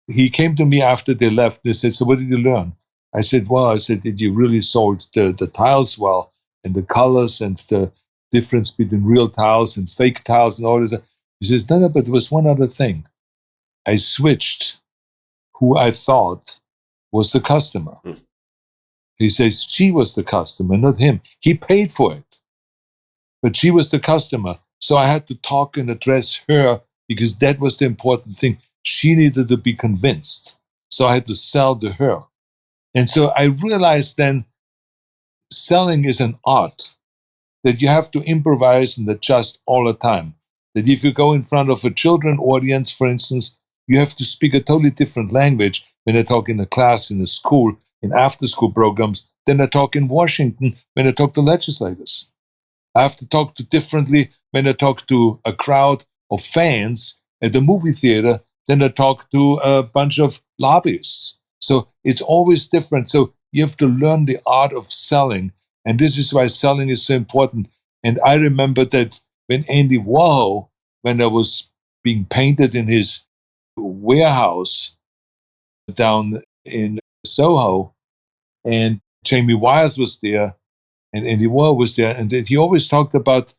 he came to me after they left. They said, so what did you learn? I said, that you really sold the tiles well and the colors and the difference between real tiles and fake tiles and all this. He says, no, but there was one other thing. I switched who I thought was the customer. He says she was the customer, not him. He paid for it, but she was the customer. So I had to talk and address her because that was the important thing. She needed to be convinced. So I had to sell to her. And so I realized then selling is an art that you have to improvise and adjust all the time. That if you go in front of a children audience, for instance, you have to speak a totally different language when I talk in a class, in a school, in after-school programs, than I talk in Washington when I talk to legislators. I have to talk differently when I talk to a crowd of fans at the movie theater than I talk to a bunch of lobbyists. So it's always different. So you have to learn the art of selling. And this is why selling is so important. And I remember that when Andy Warhol, when I was being painted in his warehouse down in Soho, and Jamie Wires was there, and Andy Warhol was there, and that he always talked about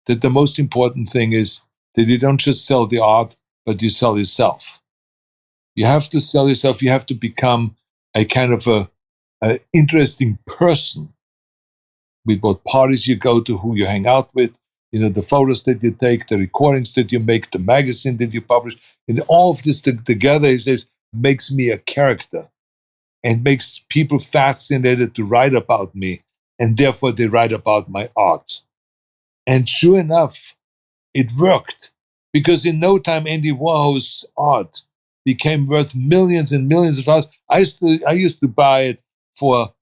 that the most important thing is that you don't just sell the art, but you sell yourself. You have to sell yourself. You have to become a kind of a interesting person with what parties you go to, who you hang out with, the photos that you take, the recordings that you make, the magazine that you publish, and all of this together, he says, makes me a character and makes people fascinated to write about me, and therefore they write about my art. And sure enough, it worked. Because in no time, Andy Warhol's art became worth millions and millions of dollars. I used to buy it for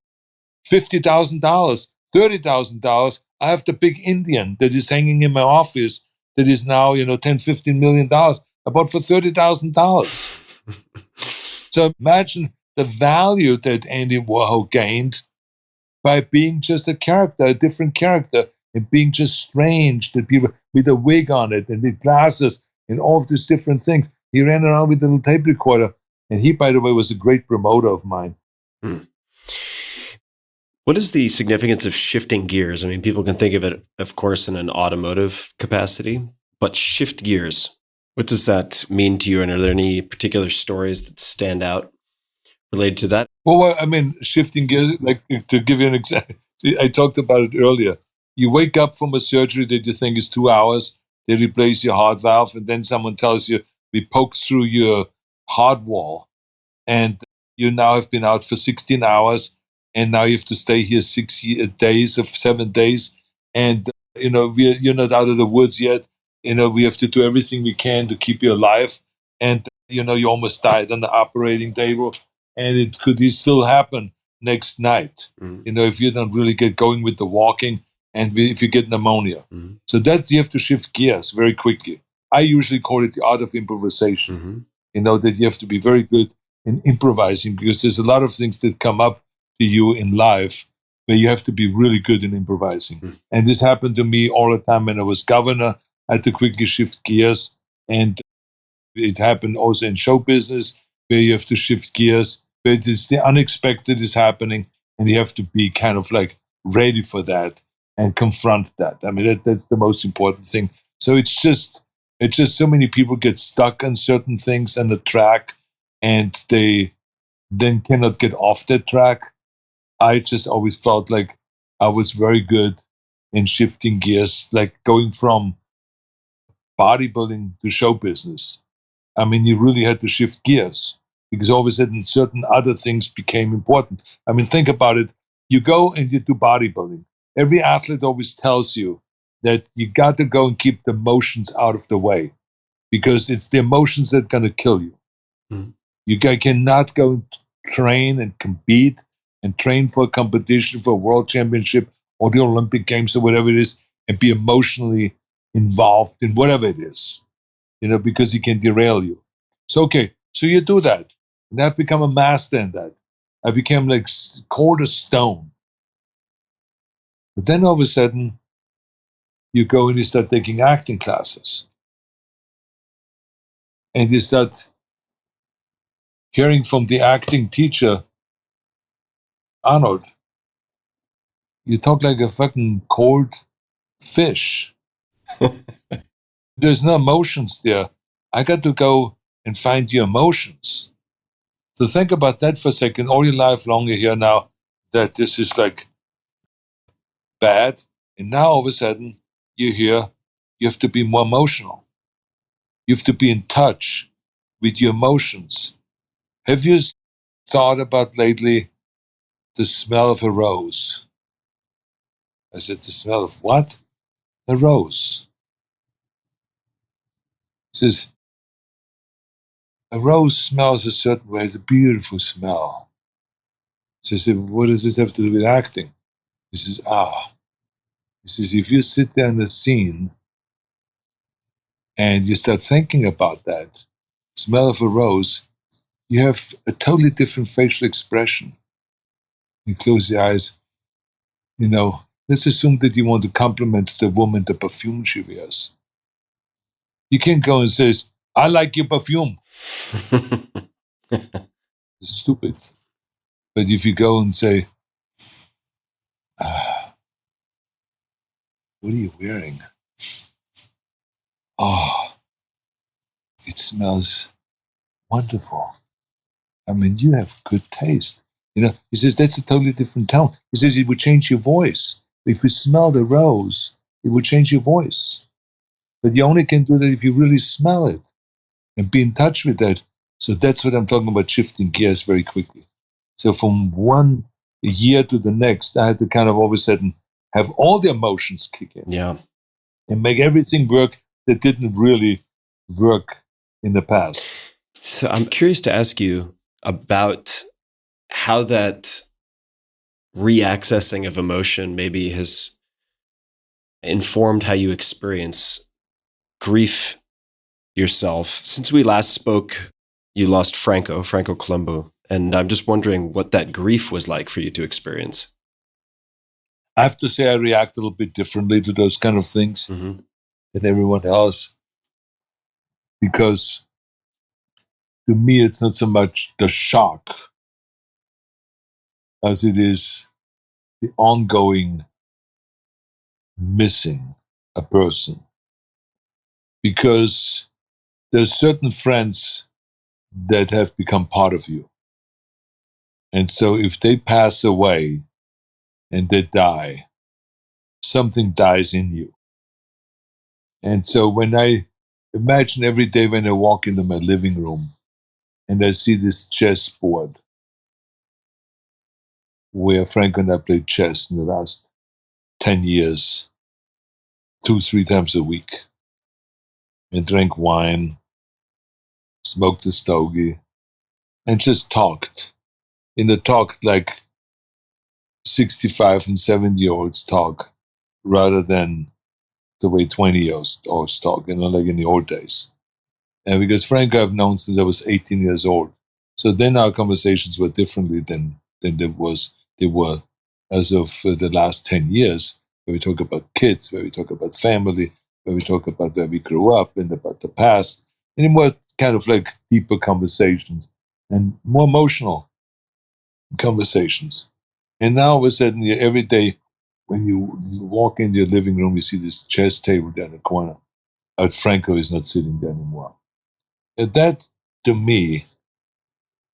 $50,000, $30,000. I have the big Indian that is hanging in my office that is now, $10, $15 million. I bought for $30,000. So imagine the value that Andy Warhol gained by being just a character, a different character, and being just strange, that people with a wig on it and with glasses and all of these different things. He ran around with a little tape recorder. And he, by the way, was a great promoter of mine. Hmm. What is the significance of shifting gears? I mean, people can think of it, of course, in an automotive capacity, but shift gears. What does that mean to you? And are there any particular stories that stand out related to that? Well, I mean, shifting gears, like to give you an example, I talked about it earlier. You wake up from a surgery that you think is 2 hours, they replace your heart valve, and then someone tells you, we poked through your heart wall, and you now have been out for 16 hours, and now you have to stay here 7 days, and you're not out of the woods yet. We have to do everything we can to keep you alive, and you almost died on the operating table, and it could still happen next night. Mm-hmm. If you don't really get going with the walking, and if you get pneumonia. Mm-hmm. So that you have to shift gears very quickly. I usually call it the art of improvisation. Mm-hmm. That you have to be very good in improvising, because there's a lot of things that come up to you in life where you have to be really good in improvising. Mm-hmm. And this happened to me all the time when I was governor. I had to quickly shift gears. And it happened also in show business, where you have to shift gears. But it's the unexpected is happening, and you have to be kind of like ready for that and confront that. I mean, that's the most important thing. So it's just so many people get stuck on certain things on the track, and they then cannot get off that track. I just always felt like I was very good in shifting gears, like going from bodybuilding to show business. I mean, you really had to shift gears, because all of a sudden certain other things became important. I mean, think about it. You go and you do bodybuilding. Every athlete always tells you that you got to go and keep the emotions out of the way, because it's the emotions that are going to kill you. Mm-hmm. You cannot go and train and compete and train for a competition, for a world championship or the Olympic Games or whatever it is, and be emotionally involved in whatever it is, because it can derail you. So you do that. And I've become a master in that. I became like cold as stone. But then all of a sudden, you go and you start taking acting classes. And you start hearing from the acting teacher, Arnold, you talk like a fucking cold fish. There's no emotions there. I got to go and find your emotions. So think about that for a second. All your life long you hear now that this is like bad. And now all of a sudden you hear you have to be more emotional. You have to be in touch with your emotions. Have you thought about lately the smell of a rose? I said, the smell of what? A rose. He says, a rose smells a certain way. It's a beautiful smell. So I said, what does this have to do with acting? He says, He says, if you sit there in the scene and you start thinking about that smell of a rose, you have a totally different facial expression. You close your eyes. Let's assume that you want to compliment the woman the perfume she wears. You can't go and say, I like your perfume. It's stupid. But if you go and say, what are you wearing? Oh, it smells wonderful. I mean, you have good taste. He says, that's a totally different tone. He says, it would change your voice. If you smell the rose, it would change your voice. But you only can do that if you really smell it and be in touch with that. So that's what I'm talking about, shifting gears very quickly. So from one year to the next, I had to kind of all of a sudden have all the emotions kick in. Yeah. And make everything work that didn't really work in the past. So I'm curious to ask you about how that reaccessing of emotion maybe has informed how you experience grief yourself. Since we last spoke, you lost Franco Columbu. And I'm just wondering what that grief was like for you to experience. I have to say I react a little bit differently to those kind of things than everyone else. Because to me, it's not so much the shock as it is the ongoing missing a person. Because there's certain friends that have become part of you. And so if they pass away and they die, something dies in you. And so when I imagine every day when I walk into my living room and I see this chess board where Franco and I played chess in the last 10 years, 2-3 times a week, and drank wine, smoked a stogie, and just talked. In the talk like 65 and 70-year-olds talk rather than the way 20-year-olds talk, like in the old days. And because Franco I've known since I was 18 years old. So then our conversations were differently than they were as of the last 10 years, where we talk about kids, where we talk about family, where we talk about where we grew up and about the past, and more kind of like deeper conversations and more emotional conversations. And now all of a sudden, every day when you walk into your living room, you see this chess table down the corner. Franco is not sitting there anymore. And that, to me,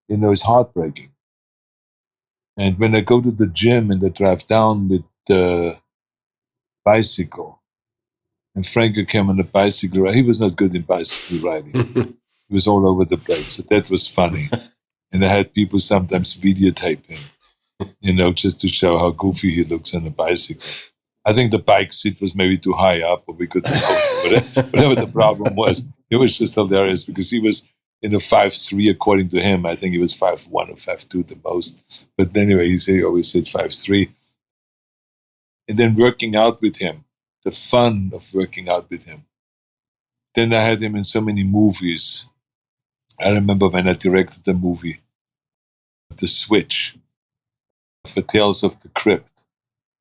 is heartbreaking. And when I go to the gym and I drive down with the bicycle, and Franco came on a bicycle ride, he was not good in bicycle riding. He was all over the place. So that was funny. And I had people sometimes videotape him, just to show how goofy he looks on a bicycle. I think the bike seat was maybe too high up, or we couldn't whatever the problem was. It was just hilarious because he was in a 5'3", according to him. I think he was 5'1" or 5'2" the most. But anyway, he always said 5'3". And then working out with him, the fun of working out with him. Then I had him in so many movies. I remember when I directed the movie, The Switch, for Tales of the Crypt.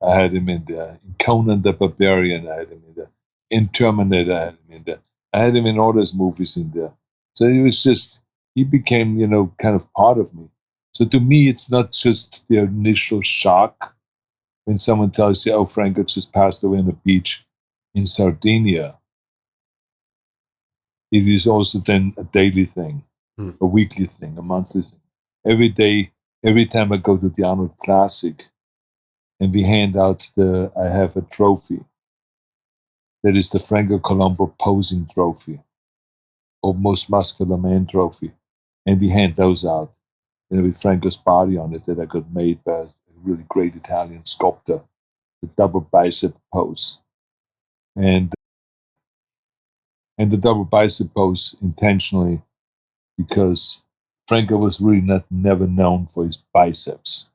I had him in there. In Conan the Barbarian, I had him in there. In Terminator, I had him in there. I had him in all those movies in there. So he became, kind of part of me. So to me, it's not just the initial shock when someone tells you, oh, Franco just passed away on the beach in Sardinia. It is also then a daily thing, a weekly thing, a monthly thing. Every day, every time I go to the Arnold Classic, and we hand out I have a trophy. That is the Franco Columbu posing trophy, or most muscular man trophy. And we hand those out, with Franco's body on it that I got made by a really great Italian sculptor, the double bicep pose. And the double bicep pose intentionally because Franco was really never known for his biceps.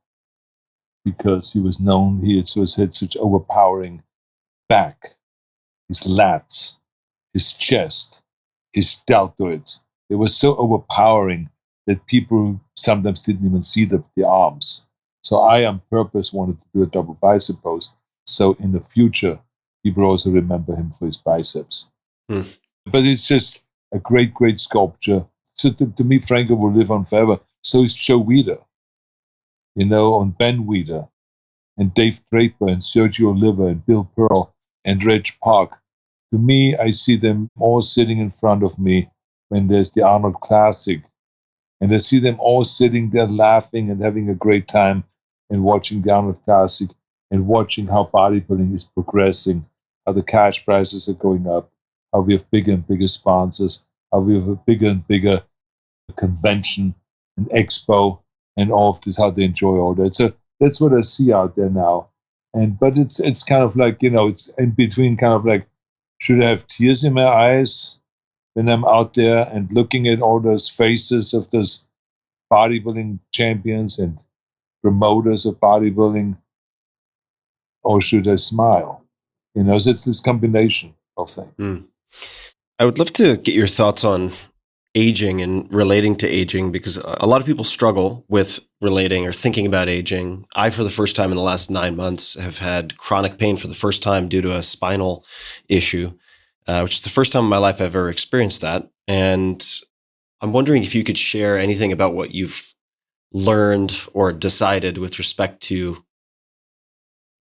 Because he was known, he had such overpowering back, his lats, his chest, his deltoids. It was so overpowering that people sometimes didn't even see the arms. So I, on purpose, wanted to do a double bicep pose. So in the future, people also remember him for his biceps. But it's just a great, great sculpture. So to me, Franco will live on forever. So is Joe Weider, and Ben Weider, and Dave Draper, and Sergio Oliva, and Bill Pearl, and Reg Park. To me, I see them all sitting in front of me when there's the Arnold Classic. And I see them all sitting there laughing and having a great time and watching the Arnold Classic and watching how bodybuilding is progressing, how the cash prices are going up, how we have bigger and bigger sponsors, how we have a bigger and bigger convention and expo and all of this, how they enjoy all that. So that's what I see out there now. But it's kind of like, it's in between kind of like, should I have tears in my eyes? when I'm out there and looking at all those faces of those bodybuilding champions and promoters of bodybuilding, or should I smile? So it's this combination of things. Mm. I would love to get your thoughts on aging and relating to aging, because a lot of people struggle with relating or thinking about aging. I, for the first time in the last 9 months, have had chronic pain for the first time due to a spinal issue, which is the first time in my life I've ever experienced that. And I'm wondering if you could share anything about what you've learned or decided with respect to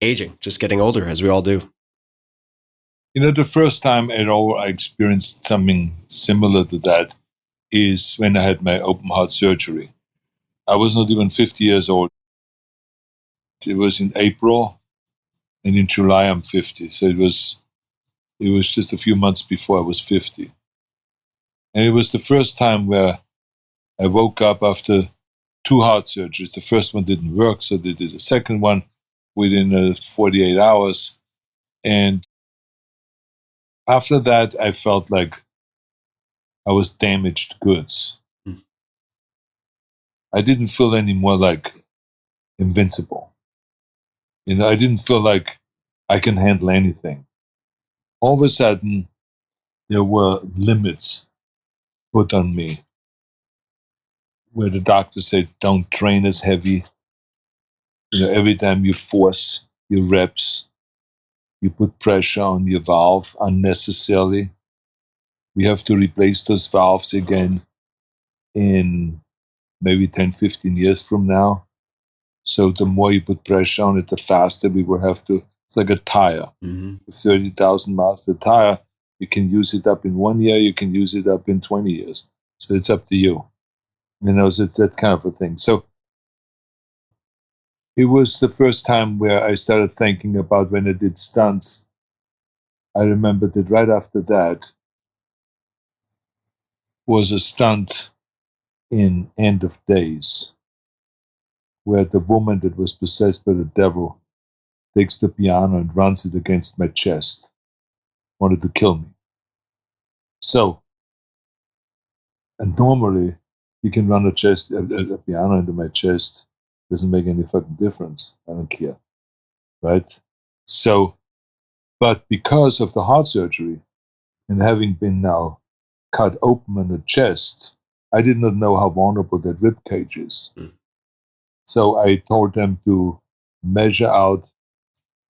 aging, just getting older, as we all do. The first time at all I experienced something similar to that is when I had my open heart surgery. I was not even 50 years old. It was in April, and in July I'm 50. So it was just a few months before I was 50. And it was the first time where I woke up after 2 heart surgeries. The first one didn't work, so they did a second one within 48 hours. And after that, I felt like I was damaged goods. I didn't feel any more like invincible. I didn't feel like I can handle anything. All of a sudden, there were limits put on me where the doctor said, don't train as heavy. Every time you force your reps, you put pressure on your valve unnecessarily. We have to replace those valves again in maybe 10, 15 years from now. So the more you put pressure on it, the faster we will have to. It's like a tire. Mm-hmm. 30,000 miles the tire, you can use it up in 1 year, you can use it up in 20 years. So it's up to you. So it's that kind of a thing. So it was the first time where I started thinking about when I did stunts. I remember that right after that was a stunt in End of Days, where the woman that was possessed by the devil takes the piano and runs it against my chest, wanted to kill me. So, and normally you can run a piano into my chest, doesn't make any fucking difference. I don't care, right? So, but because of the heart surgery and having been now cut open in the chest, I did not know how vulnerable that rib cage is. So I told them to measure out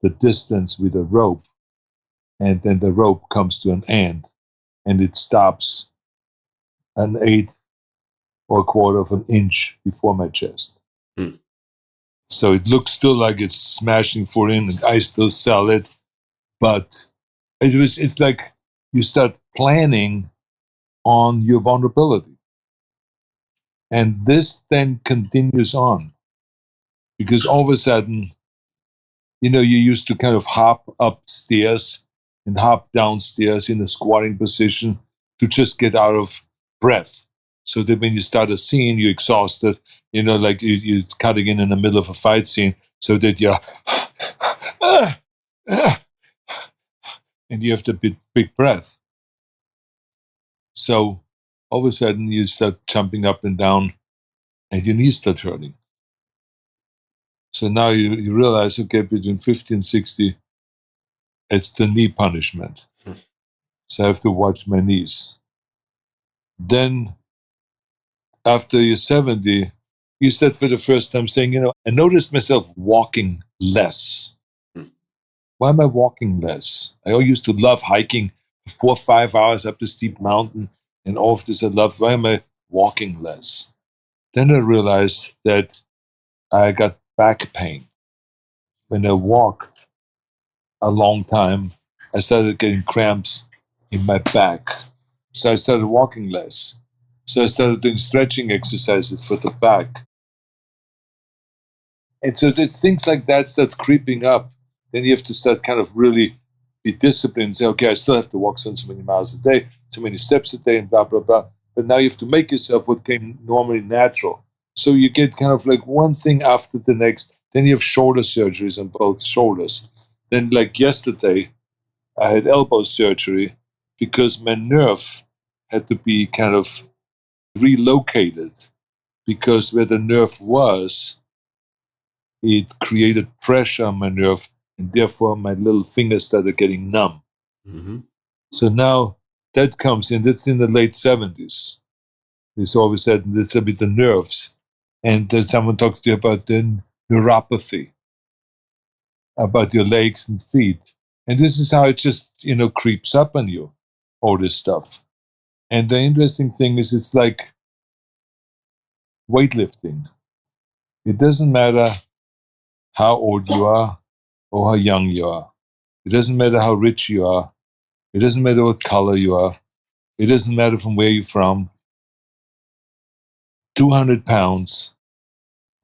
the distance with a rope, and then the rope comes to an end, and it stops an eighth or a quarter of an inch before my chest. So it looks still like it's smashing full in, and I still sell it, but it's like you start planning on your vulnerability. And this then continues on, because all of a sudden, you used to kind of hop upstairs and hop downstairs in a squatting position to just get out of breath. So that when you start a scene, you're exhausted, like you're cutting in the middle of a fight scene, so that you're, and you have the big breath. So all of a sudden you start jumping up and down and your knees start hurting. So now you realize, okay, between 50 and 60, it's the knee punishment. So I have to watch my knees. Then after you're 70, you start for the first time saying, I noticed myself walking less. Why am I walking less? I used to love hiking 4 or 5 hours up the steep mountain and all of this I love. Why am I walking less? Then I realized that I got back pain. When I walked a long time, I started getting cramps in my back. So I started walking less. So I started doing stretching exercises for the back. And so that things like that start creeping up. Then you have to start kind of really be disciplined and say, okay, I still have to walk so many miles a day, so many steps a day, and blah, blah, blah. But now you have to make yourself what came normally natural. So you get kind of like one thing after the next. Then you have shoulder surgeries on both shoulders. Then like yesterday, I had elbow surgery because my nerve had to be kind of relocated because where the nerve was, it created pressure on my nerve, and therefore my little fingers started getting numb. Mm-hmm. So now that comes in, that's in the late 70s. It's all of a sudden, that's a bit the nerves. And someone talks to you about the neuropathy, about your legs and feet. And this is how it just, creeps up on you, all this stuff. And the interesting thing is it's like weightlifting. It doesn't matter how old you are or how young you are. It doesn't matter how rich you are. It doesn't matter what color you are. It doesn't matter from where you're from. 200 pounds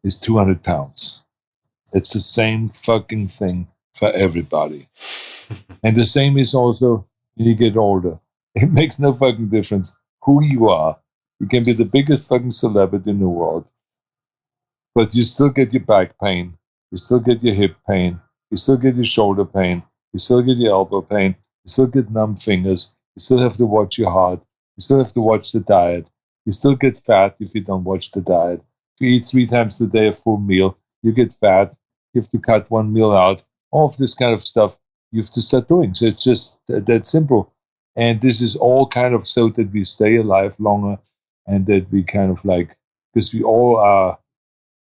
is 200 pounds. It's the same fucking thing for everybody. And the same is also when you get older. It makes no fucking difference who you are. You can be the biggest fucking celebrity in the world, but you still get your back pain. You still get your hip pain. You still get your shoulder pain. You still get your elbow pain. You still get numb fingers. You still have to watch your heart. You still have to watch the diet. You still get fat if you don't watch the diet. If you eat 3 times a day a full meal, you get fat. You have to cut 1 meal out. All of this kind of stuff you have to start doing. So it's just that simple. And this is all kind of so that we stay alive longer and that we kind of because we all are,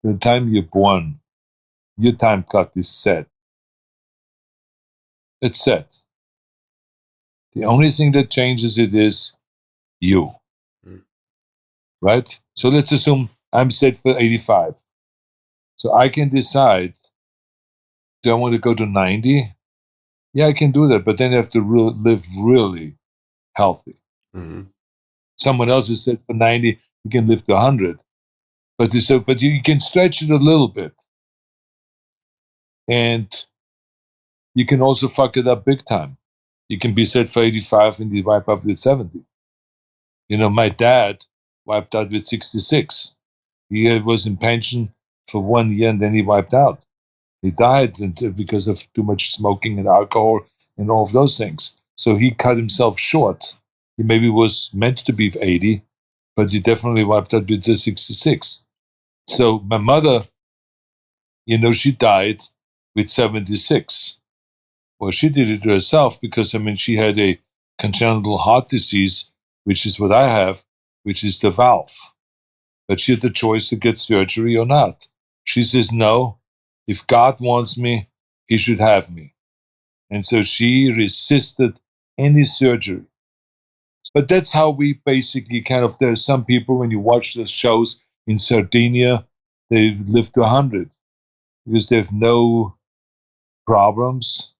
the time you're born, your time clock is set. It's set. The only thing that changes it is you. Right? So let's assume I'm set for 85. So I can decide, do I want to go to 90? Yeah, I can do that, but then I have to live really healthy. Mm-hmm. Someone else is set for 90, you can live to 100. But you can stretch it a little bit. And you can also fuck it up big time. You can be set for 85 and you wipe up with 70. My dad wiped out with 66. He was in pension for 1 year and then he wiped out. He died because of too much smoking and alcohol and all of those things. So he cut himself short. He maybe was meant to be 80, but he definitely wiped out with 66. So my mother, she died with 76. Well, she did it herself because, she had a congenital heart disease, which is what I have, which is the valve. But she had the choice to get surgery or not. She says, no, if God wants me, he should have me. And so she resisted any surgery. But that's how we basically there's some people, when you watch the shows in Sardinia, they live to 100 because they have no problems.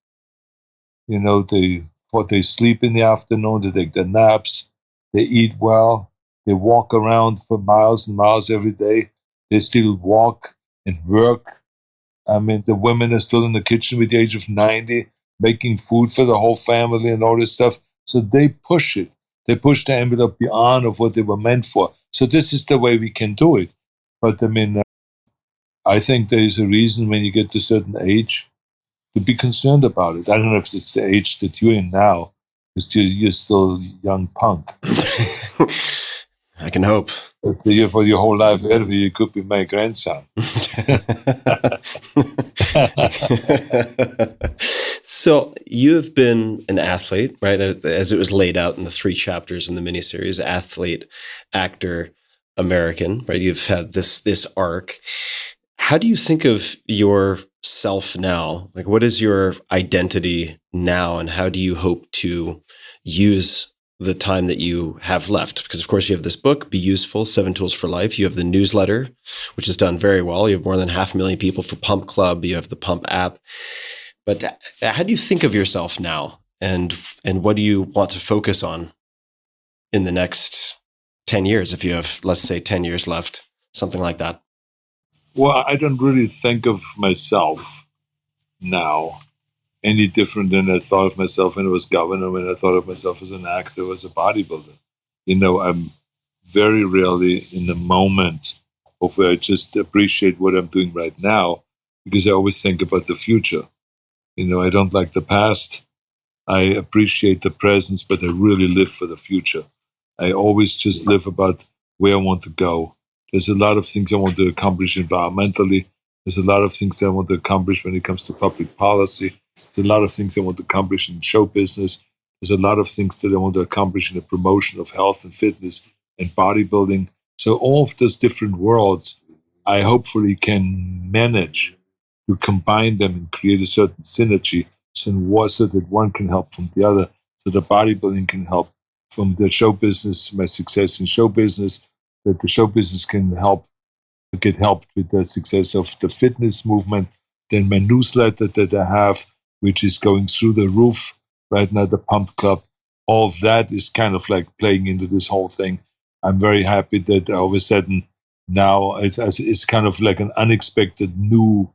They sleep in the afternoon, they take their naps, they eat well, they walk around for miles and miles every day. They still walk and work. The women are still in the kitchen with the age of 90, making food for the whole family and all this stuff. So they push it. They push the envelope beyond of what they were meant for. So this is the way we can do it. But I think there is a reason when you get to a certain age to be concerned about it. I don't know if it's the age that you're in now, because you're still a young punk. I can hope. But for your whole life, you could be my grandson. So you have been an athlete, right? As it was laid out in the 3 chapters in the miniseries, athlete, actor, American, right? You've had this arc. How do you think of yourself now? Like, what is your identity now, and how do you hope to use the time that you have left? Because, of course, you have this book, Be Useful, 7 Tools for Life. You have the newsletter, which has done very well. You have more than 500,000 people for Pump Club. You have the Pump app. But how do you think of yourself now, and what do you want to focus on in the next 10 years, if you have, let's say, 10 years left, something like that? Well, I don't really think of myself now any different than I thought of myself when I was governor, when I thought of myself as an actor, as a bodybuilder. I'm very rarely in the moment of where I just appreciate what I'm doing right now, because I always think about the future. I don't like the past. I appreciate the present, but I really live for the future. I always just live about where I want to go. There's a lot of things I want to accomplish environmentally. There's a lot of things that I want to accomplish when it comes to public policy. There's a lot of things I want to accomplish in show business. There's a lot of things that I want to accomplish in the promotion of health and fitness and bodybuilding. So all of those different worlds, I hopefully can manage to combine them and create a certain synergy so that one can help from the other. So the bodybuilding can help from the show business, my success in show business, that the show business can get helped with the success of the fitness movement. Then my newsletter that I have, which is going through the roof right now, the Pump Club, all of that is kind of like playing into this whole thing. I'm very happy that all of a sudden now it's kind of like an unexpected new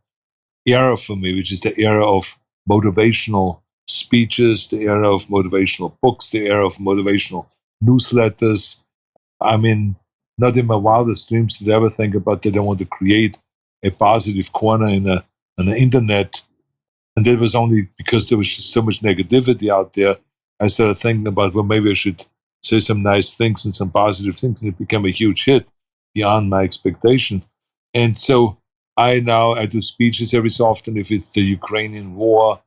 era for me, which is the era of motivational speeches, the era of motivational books, the era of motivational newsletters. I mean, not in my wildest dreams did I ever think about that I want to create a positive corner in the internet. And that was only because there was just so much negativity out there. I started thinking about, well, maybe I should say some nice things and some positive things, and it became a huge hit beyond my expectation. And so I do speeches every so often, if it's the Ukrainian war,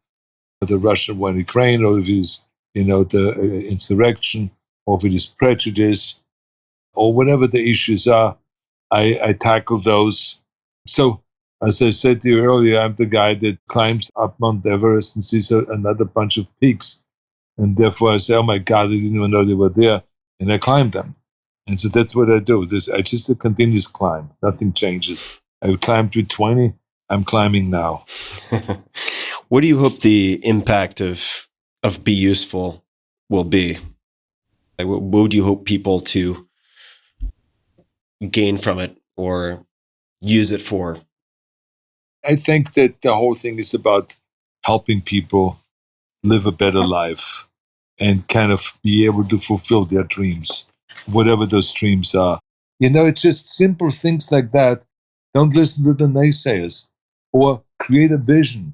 or the Russian war in Ukraine, or if it's, the insurrection, or if it is prejudice, or whatever the issues are, I tackle those. So, as I said to you earlier, I'm the guy that climbs up Mount Everest and sees another bunch of peaks. And therefore I say, oh my God, I didn't even know they were there. And I climb them. And so that's what I do. I just a continuous climb. Nothing changes. I climbed to 20. I'm climbing now. What do you hope the impact of Be Useful will be? Like, what would you hope people to gain from it or use it for? I think that the whole thing is about helping people live a better life and kind of be able to fulfill their dreams, whatever those dreams are. It's just simple things like that. Don't listen to the naysayers, or create a vision.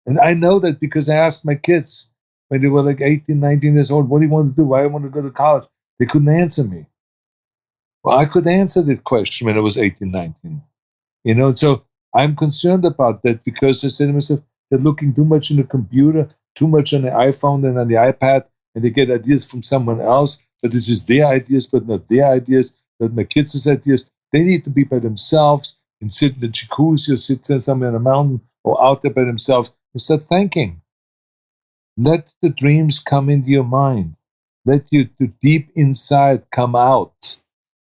And I know that because I asked my kids when they were like 18, 19 years old, what do you want to do? Why do you want to go to college? They couldn't answer me. Well, I could answer that question when I was 18, 19. So I'm concerned about that because I said to myself, they're looking too much in the computer, too much on the iPhone and on the iPad, and they get ideas from someone else, but this is their ideas, but not their ideas, not my kids' ideas. They need to be by themselves and sit in the jacuzzi or sit somewhere on a mountain or out there by themselves and start thinking. Let the dreams come into your mind. Let you to deep inside come out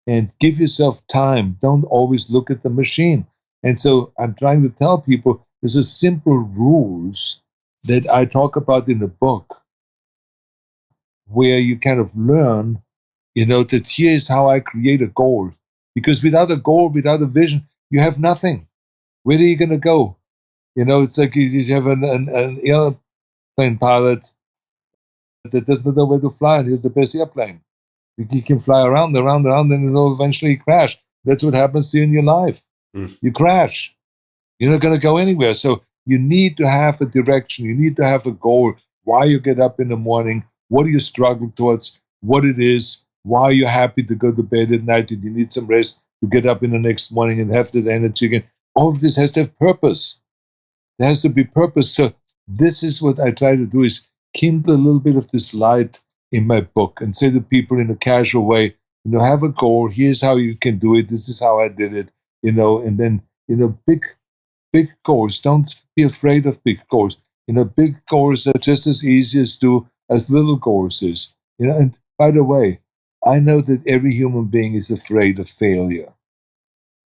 and give yourself time. Don't always look at the machine. And so I'm trying to tell people there's a simple rules that I talk about in the book where you kind of learn, that here's how I create a goal. Because without a goal, without a vision, you have nothing. Where are you going to go? It's like you have an airplane pilot that doesn't know where to fly, and he's the best airplane. You can fly around, and it'll eventually crash. That's what happens to you in your life. You crash. You're not going to go anywhere. So you need to have a direction. You need to have a goal. Why you get up in the morning, what do you struggle towards, what it is, why you're happy to go to bed at night, and you need some rest to get up in the next morning and have that energy again. All of this has to have purpose. There has to be purpose. So this is what I try to do, is kindle a little bit of this light in my book and say to people in a casual way, have a goal. Here's how you can do it. This is how I did it, and then, big goals. Don't be afraid of big goals. Big goals are just as easy as little goals is. And by the way, I know that every human being is afraid of failure,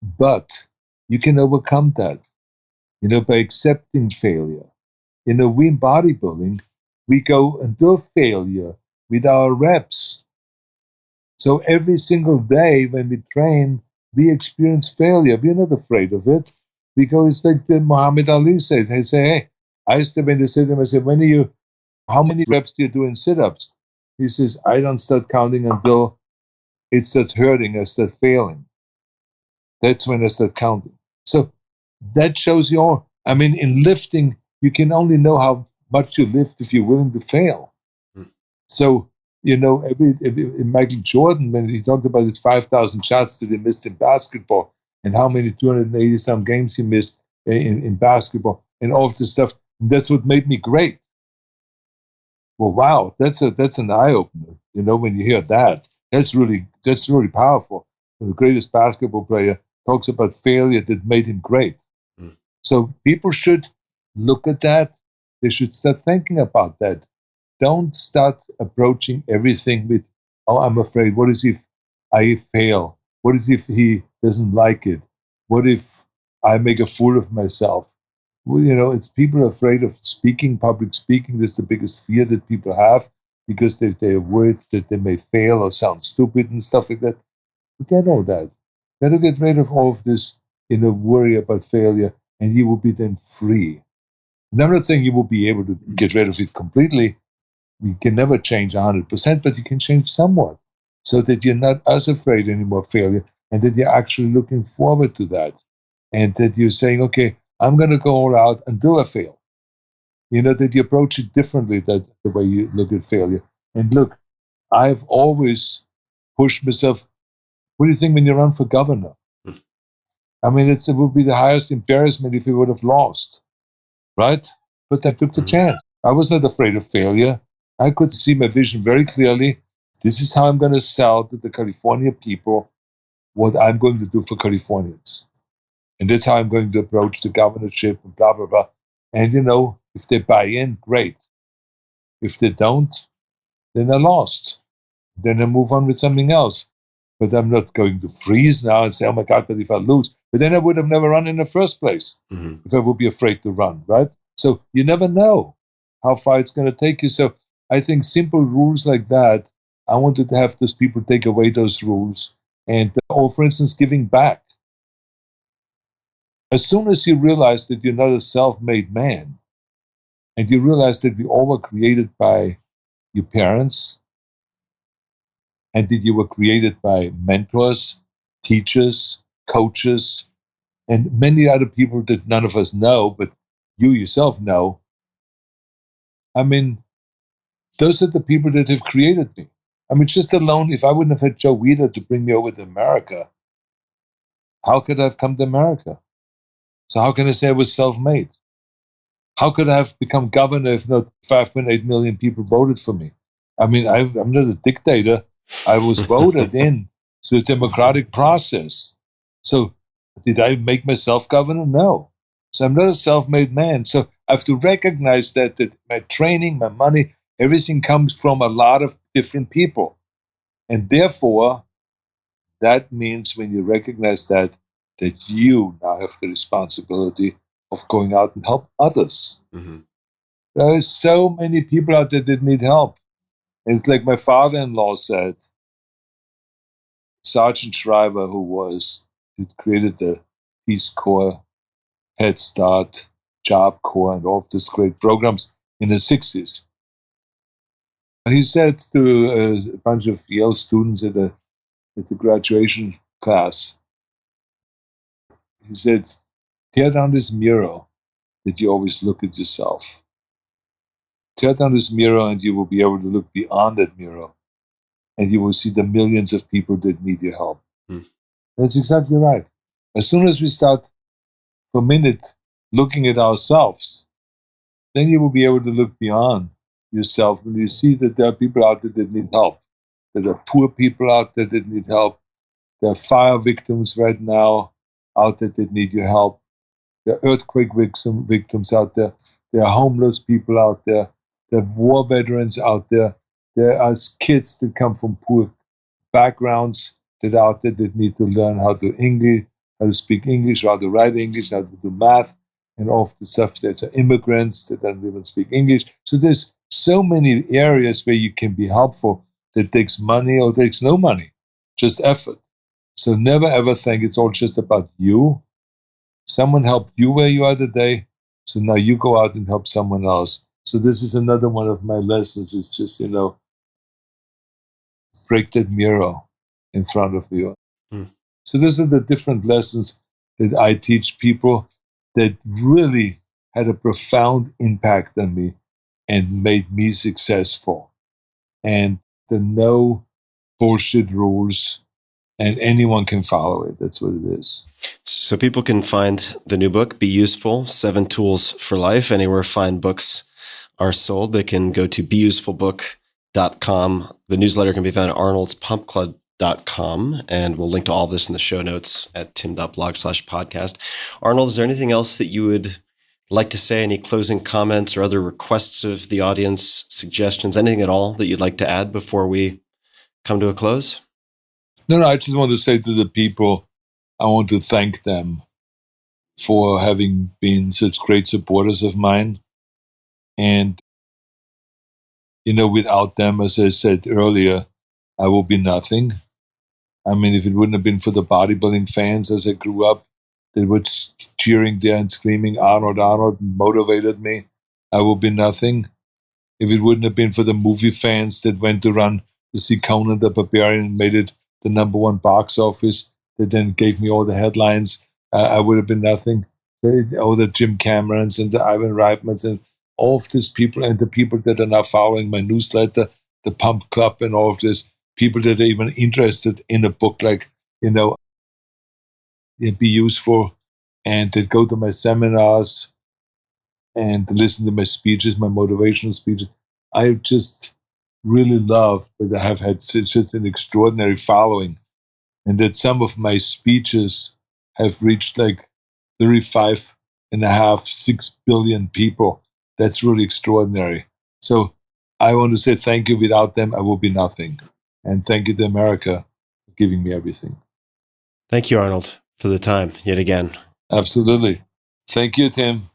but you can overcome that, by accepting failure. We in bodybuilding, we go until failure with our reps. So every single day when we train, we experience failure. We're not afraid of it. We go, it's like Muhammad Ali said. He say, hey, I used to, when they said to him, I said, how many reps do you do in sit-ups? He says, I don't start counting until it starts hurting, I start failing. That's when I start counting. So that shows you all. I mean, in lifting, you can only know how much you lift if you're willing to fail. So Michael Jordan, when he talked about his 5,000 shots that he missed in basketball and how many 280 some games he missed in basketball and all of this stuff, and that's what made me great. Well, wow, that's an eye opener. When you hear that, that's really powerful. And the greatest basketball player talks about failure that made him great. Mm. So people should look at that. They should start thinking about that. Don't start approaching everything with, "Oh, I'm afraid. What is if I fail? What is if he doesn't like it? What if I make a fool of myself?" Well, it's people are afraid of speaking, public speaking. That's the biggest fear that people have because they're worried that they may fail or sound stupid and stuff like that. Forget all that. Better get rid of all of this, worry about failure, and you will be then free. And I'm not saying you will be able to get rid of it completely. We can never change 100%, but you can change somewhat so that you're not as afraid anymore of failure and that you're actually looking forward to that. And that you're saying, okay, I'm going to go all out until I fail. That you approach it differently, that the way you look at failure. And look, I've always pushed myself. What do you think when you run for governor? I mean, it would be the highest embarrassment if you would have lost, right? But I took the chance. I was not afraid of failure. I could see my vision very clearly. This is how I'm going to sell to the California people what I'm going to do for Californians. And that's how I'm going to approach the governorship and blah, blah, blah. And, if they buy in, great. If they don't, then I lost. Then I move on with something else. But I'm not going to freeze now and say, "Oh my God, but if I lose." But then I would have never run in the first place if I would be afraid to run, right? So you never know how far it's going to take you. So I think simple rules like that, I wanted to have those people take away those rules. And, or for instance, giving back. As soon as you realize that you're not a self-made man, and you realize that we all were created by your parents, and that you were created by mentors, teachers, coaches, and many other people that none of us know, but you yourself know. I mean, those are the people that have created me. I mean, just alone, if I wouldn't have had Joe Weider to bring me over to America, how could I have come to America? So how can I say I was self-made? How could I have become governor if not 5.8 million people voted for me? I mean, I'm not a dictator. I was voted in through a democratic process. So did I make myself governor? No. So I'm not a self-made man. So I have to recognize that my training, my money, everything comes from a lot of different people. And therefore, that means when you recognize that you now have the responsibility of going out and help others. Mm-hmm. There are so many people out there that need help. And it's like my father-in-law said, Sergeant Shriver, who created the Peace Corps, Head Start, Job Corps, and all of these great programs in the 60s. He said to a bunch of Yale students at the graduation class, he said, "Tear down this mirror that you always look at yourself. Tear down this mirror and you will be able to look beyond that mirror and you will see the millions of people that need your help." That's exactly right. As soon as we start for a minute looking at ourselves, then you will be able to look beyond yourself when you see that there are people out there that need help. There are poor people out there that need help. There are fire victims right now out there that need your help. There are earthquake victims out there. There are homeless people out there. There are war veterans out there. There are kids that come from poor backgrounds that are out there that need to learn how to speak English, how to write English, how to do math, and all of the stuff. There's immigrants that don't even speak English. So there's so many areas where you can be helpful that takes money or takes no money, just effort. So never ever think it's all just about you. Someone helped you where you are today, so now you go out and help someone else. So this is another one of my lessons. It's just, break that mirror in front of you. So these are the different lessons that I teach people that really had a profound impact on me and made me successful. And the no bullshit rules, and anyone can follow it. That's what it is. So people can find the new book, Be Useful, 7 Tools for Life, anywhere fine books are sold. They can go to beusefulbook.com. The newsletter can be found at arnoldspumpclub.com, and we'll link to all this in the show notes at tim.blog/podcast. Arnold, is there anything else that you would like to say? Any closing comments or other requests of the audience, suggestions, anything at all that you'd like to add before we come to a close? No, I just want to say to the people, I want to thank them for having been such great supporters of mine. And, without them, as I said earlier, I will be nothing. I mean, if it wouldn't have been for the bodybuilding fans as I grew up, that were cheering there and screaming, Arnold, Arnold, and motivated me, I will be nothing. If it wouldn't have been for the movie fans that went to run to see Conan the Barbarian and made it the #1 box office, that then gave me all the headlines, I would have been nothing. All the Jim Camerons and the Ivan Reitmans and all of these people, and the people that are now following my newsletter, the Pump Club, and all of this, people that are even interested in a book like, Be Useful, and that go to my seminars and listen to my speeches, my motivational speeches. I just really love that I have had such an extraordinary following, and that some of my speeches have reached like 35.5, 6 billion people. That's really extraordinary. So I want to say thank you. Without them, I will be nothing. And thank you to America for giving me everything. Thank you, Arnold, for the time yet again. Absolutely. Thank you, Tim.